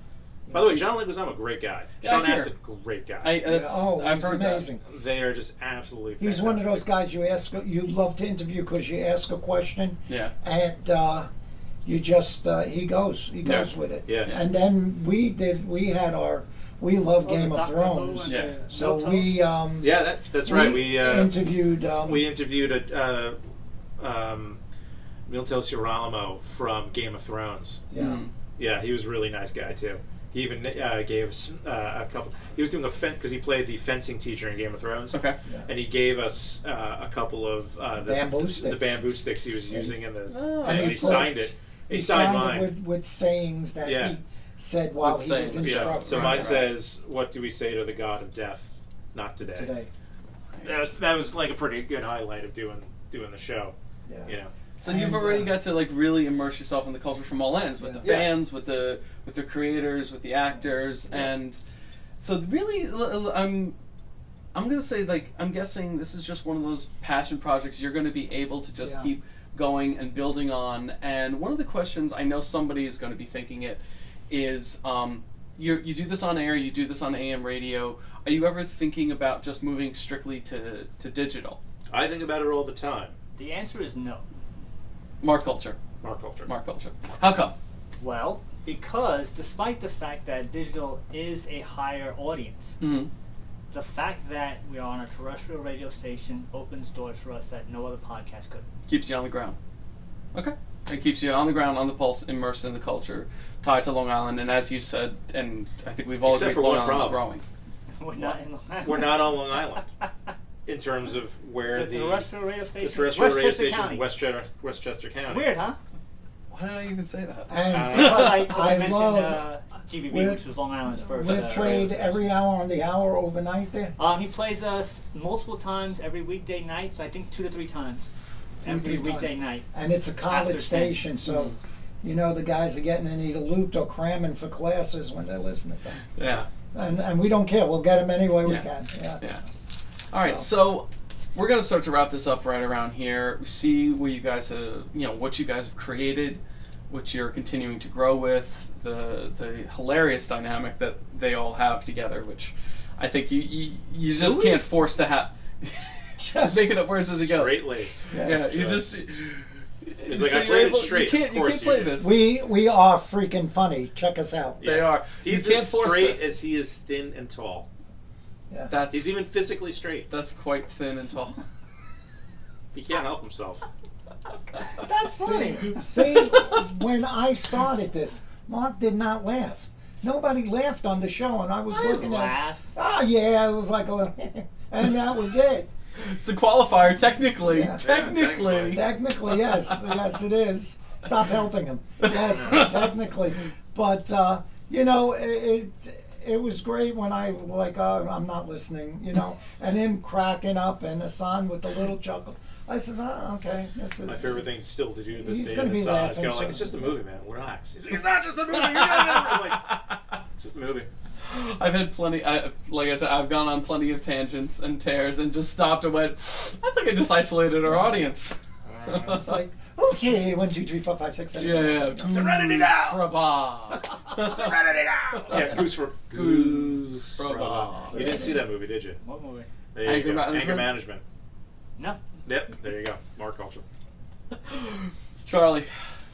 By the way, John Leguizamo, great guy. Yeah, Sean I hear. Astin, great guy. I've He's heard amazing. They are just absolutely. He's one of those fantastic. guys you love to interview because you ask a question that. Yeah. and you just he goes Yeah. with it. Yeah. And then we love Game the of Doctor Thrones, Who and Yeah. the so Miltos. we Yeah, that's right. We interviewed interviewed Miltos Girolamo from Game of Thrones. yeah. Mm. Yeah, he was a really nice guy too. He even gave us a couple. He was doing because he played the fencing teacher in Game of Thrones. Okay. And he gave us a couple of Bamboo the sticks. band sticks he was using in the. Oh, and he nice. signed it. He signed mine. it with sayings that Yeah. he said while With he was sayings. Yeah. instructing. So Right, mine right. says, "What do we say to the god of death? Not today." today. That was like a pretty good highlight of doing the show. Yeah. You know. So you've And, already got to like really immerse yourself in the culture from all ends, with the Yeah. fans, with the creators, with the actors, and so really, I'm gonna say, like, I'm guessing this is just one of those passion projects you're going to be able to just keep going and building on. And one of the questions I know somebody is going to be thinking it is, you do this on air, you do this on AM radio. Are you ever thinking about just moving strictly to digital? I think about it all the time. The answer is no. Mark Culture. Mark Culture. Mark Culture. How come? Well, because despite the fact that digital is a higher audience, Mm-hmm. the fact that we are on a terrestrial radio station opens doors for us that no other podcast could. Keeps you on the ground. Okay. It keeps you on the ground, on the pulse, immersed in the culture, tied to Long Island, and as you said, and I think we've all Except agreed, for Long one Island's problem. growing. We're not in Long Island. We're not on Long Island in terms of where The terrestrial radio station. the terrestrial radio Westchester station County. is Westchester County. Weird, huh? Why did I even say that? And Because I I mentioned love- GBB, we're- which was Long Island's first. we're radio played station. every hour on the hour overnight there. He plays us multiple times every weekday night, so I think 2 to 3 times every 2 to 3 weekday times. night. And it's a After college 10. station, so you know the guys are getting either looped or cramming for classes when they're listening to them. Yeah. And we don't care. We'll get them any way we Yeah. can. Yeah. Yeah. All right, so we're going to start to wrap this up right around here. We see what you guys have, what you guys have created, what you're continuing to grow with, the hilarious dynamic that they all have together, which I think you just Really? can't force to have. Just making up words as it goes. Straight lace. Yeah, you just. It's like so I you're played it able- straight. You can't, Of course you can't you play did. this. We are freaking funny. Check us out. They are. He's you can't as force straight this. as he is thin and tall. Yeah. That's He's even physically straight. that's quite thin and tall. He can't help himself. That's funny. See, when I started this, Mark did not laugh. Nobody laughed on the show, and I was looking at. Laughed. Oh yeah, it was like a, and that was it. It's a qualifier, technically. Yeah. Technically. Technically, yes, yes, it is. Stop helping him. Yes, technically, but it was great when I I'm not listening, and him cracking up and Hassan with the little chuckle. I said, oh, okay, this is My favorite thing still to do to this He's day gonna in be the sun is laughing, go like, so- it's just a movie, man. Relax. He's like, it's not just a movie. I'm like, it's just a movie. I've had plenty, like I said, I've gone on plenty of tangents and tears and just stopped and went, I think I just isolated our audience. It's like, okay, 1, 2, 3, 4, 5, 6, 7. Yeah. Serenity now! Fraba. Serenity now! Yeah, Goose for Goose for Brother. You didn't see that movie, did you? What movie? There you Anger go. Management? Anger Management. No. Yep, there you go. Mark Culture. Charlie,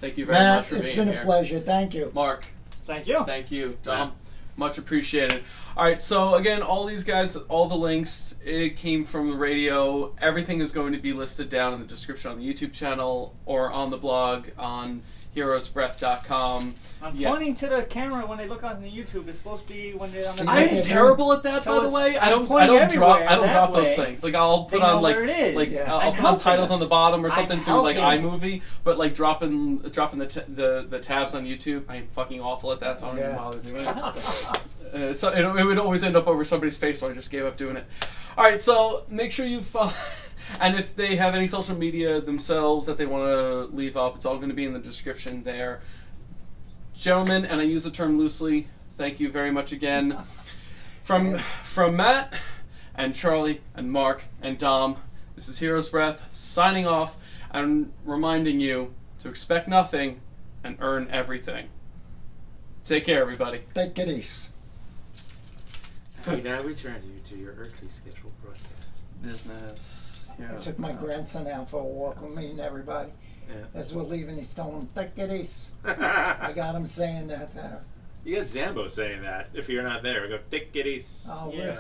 thank you very much Matt, for it's being been here. a pleasure. Thank you. Mark, Thank you. thank you. Dom, Matt. much appreciated. All right, so again, all these guys, all the links, it came from the radio. Everything is going to be listed down in the description on the YouTube channel or on the blog on heroesbreath.com. I'm Yeah. pointing to the camera when they look on the YouTube. It's supposed to be when they're on the. I'm Yeah. terrible at that, So by the it's- way. I I'm don't pointing drop everywhere those that things. Like I'll put They know on like where it is. like Yeah. I'll I'm put on titles helping on the bottom or I'm something through like helping. iMovie, but like dropping the tabs on YouTube, I'm fucking awful at that, so I don't even Yeah. bother doing it. So it would always end up over somebody's face, so I just gave up doing it. All right, so make sure you follow. And if they have any social media themselves that they want to leave up, it's all going to be in the description there. Gentlemen, and I use the term loosely, thank you very much again. From Matt and Charlie and Mark and Dom, this is Heroes Breath signing off and reminding you to expect nothing and earn everything. Take care, everybody. Take it easy. We now return you to your earthly scheduled broadcast. Business. I took my grandson out for a walk with me and everybody. Yeah. As we're leaving, he's telling him, take it easy. I got him saying that. You got Zambo saying that. If you're not there, we go, take it easy. Oh, Yeah. really?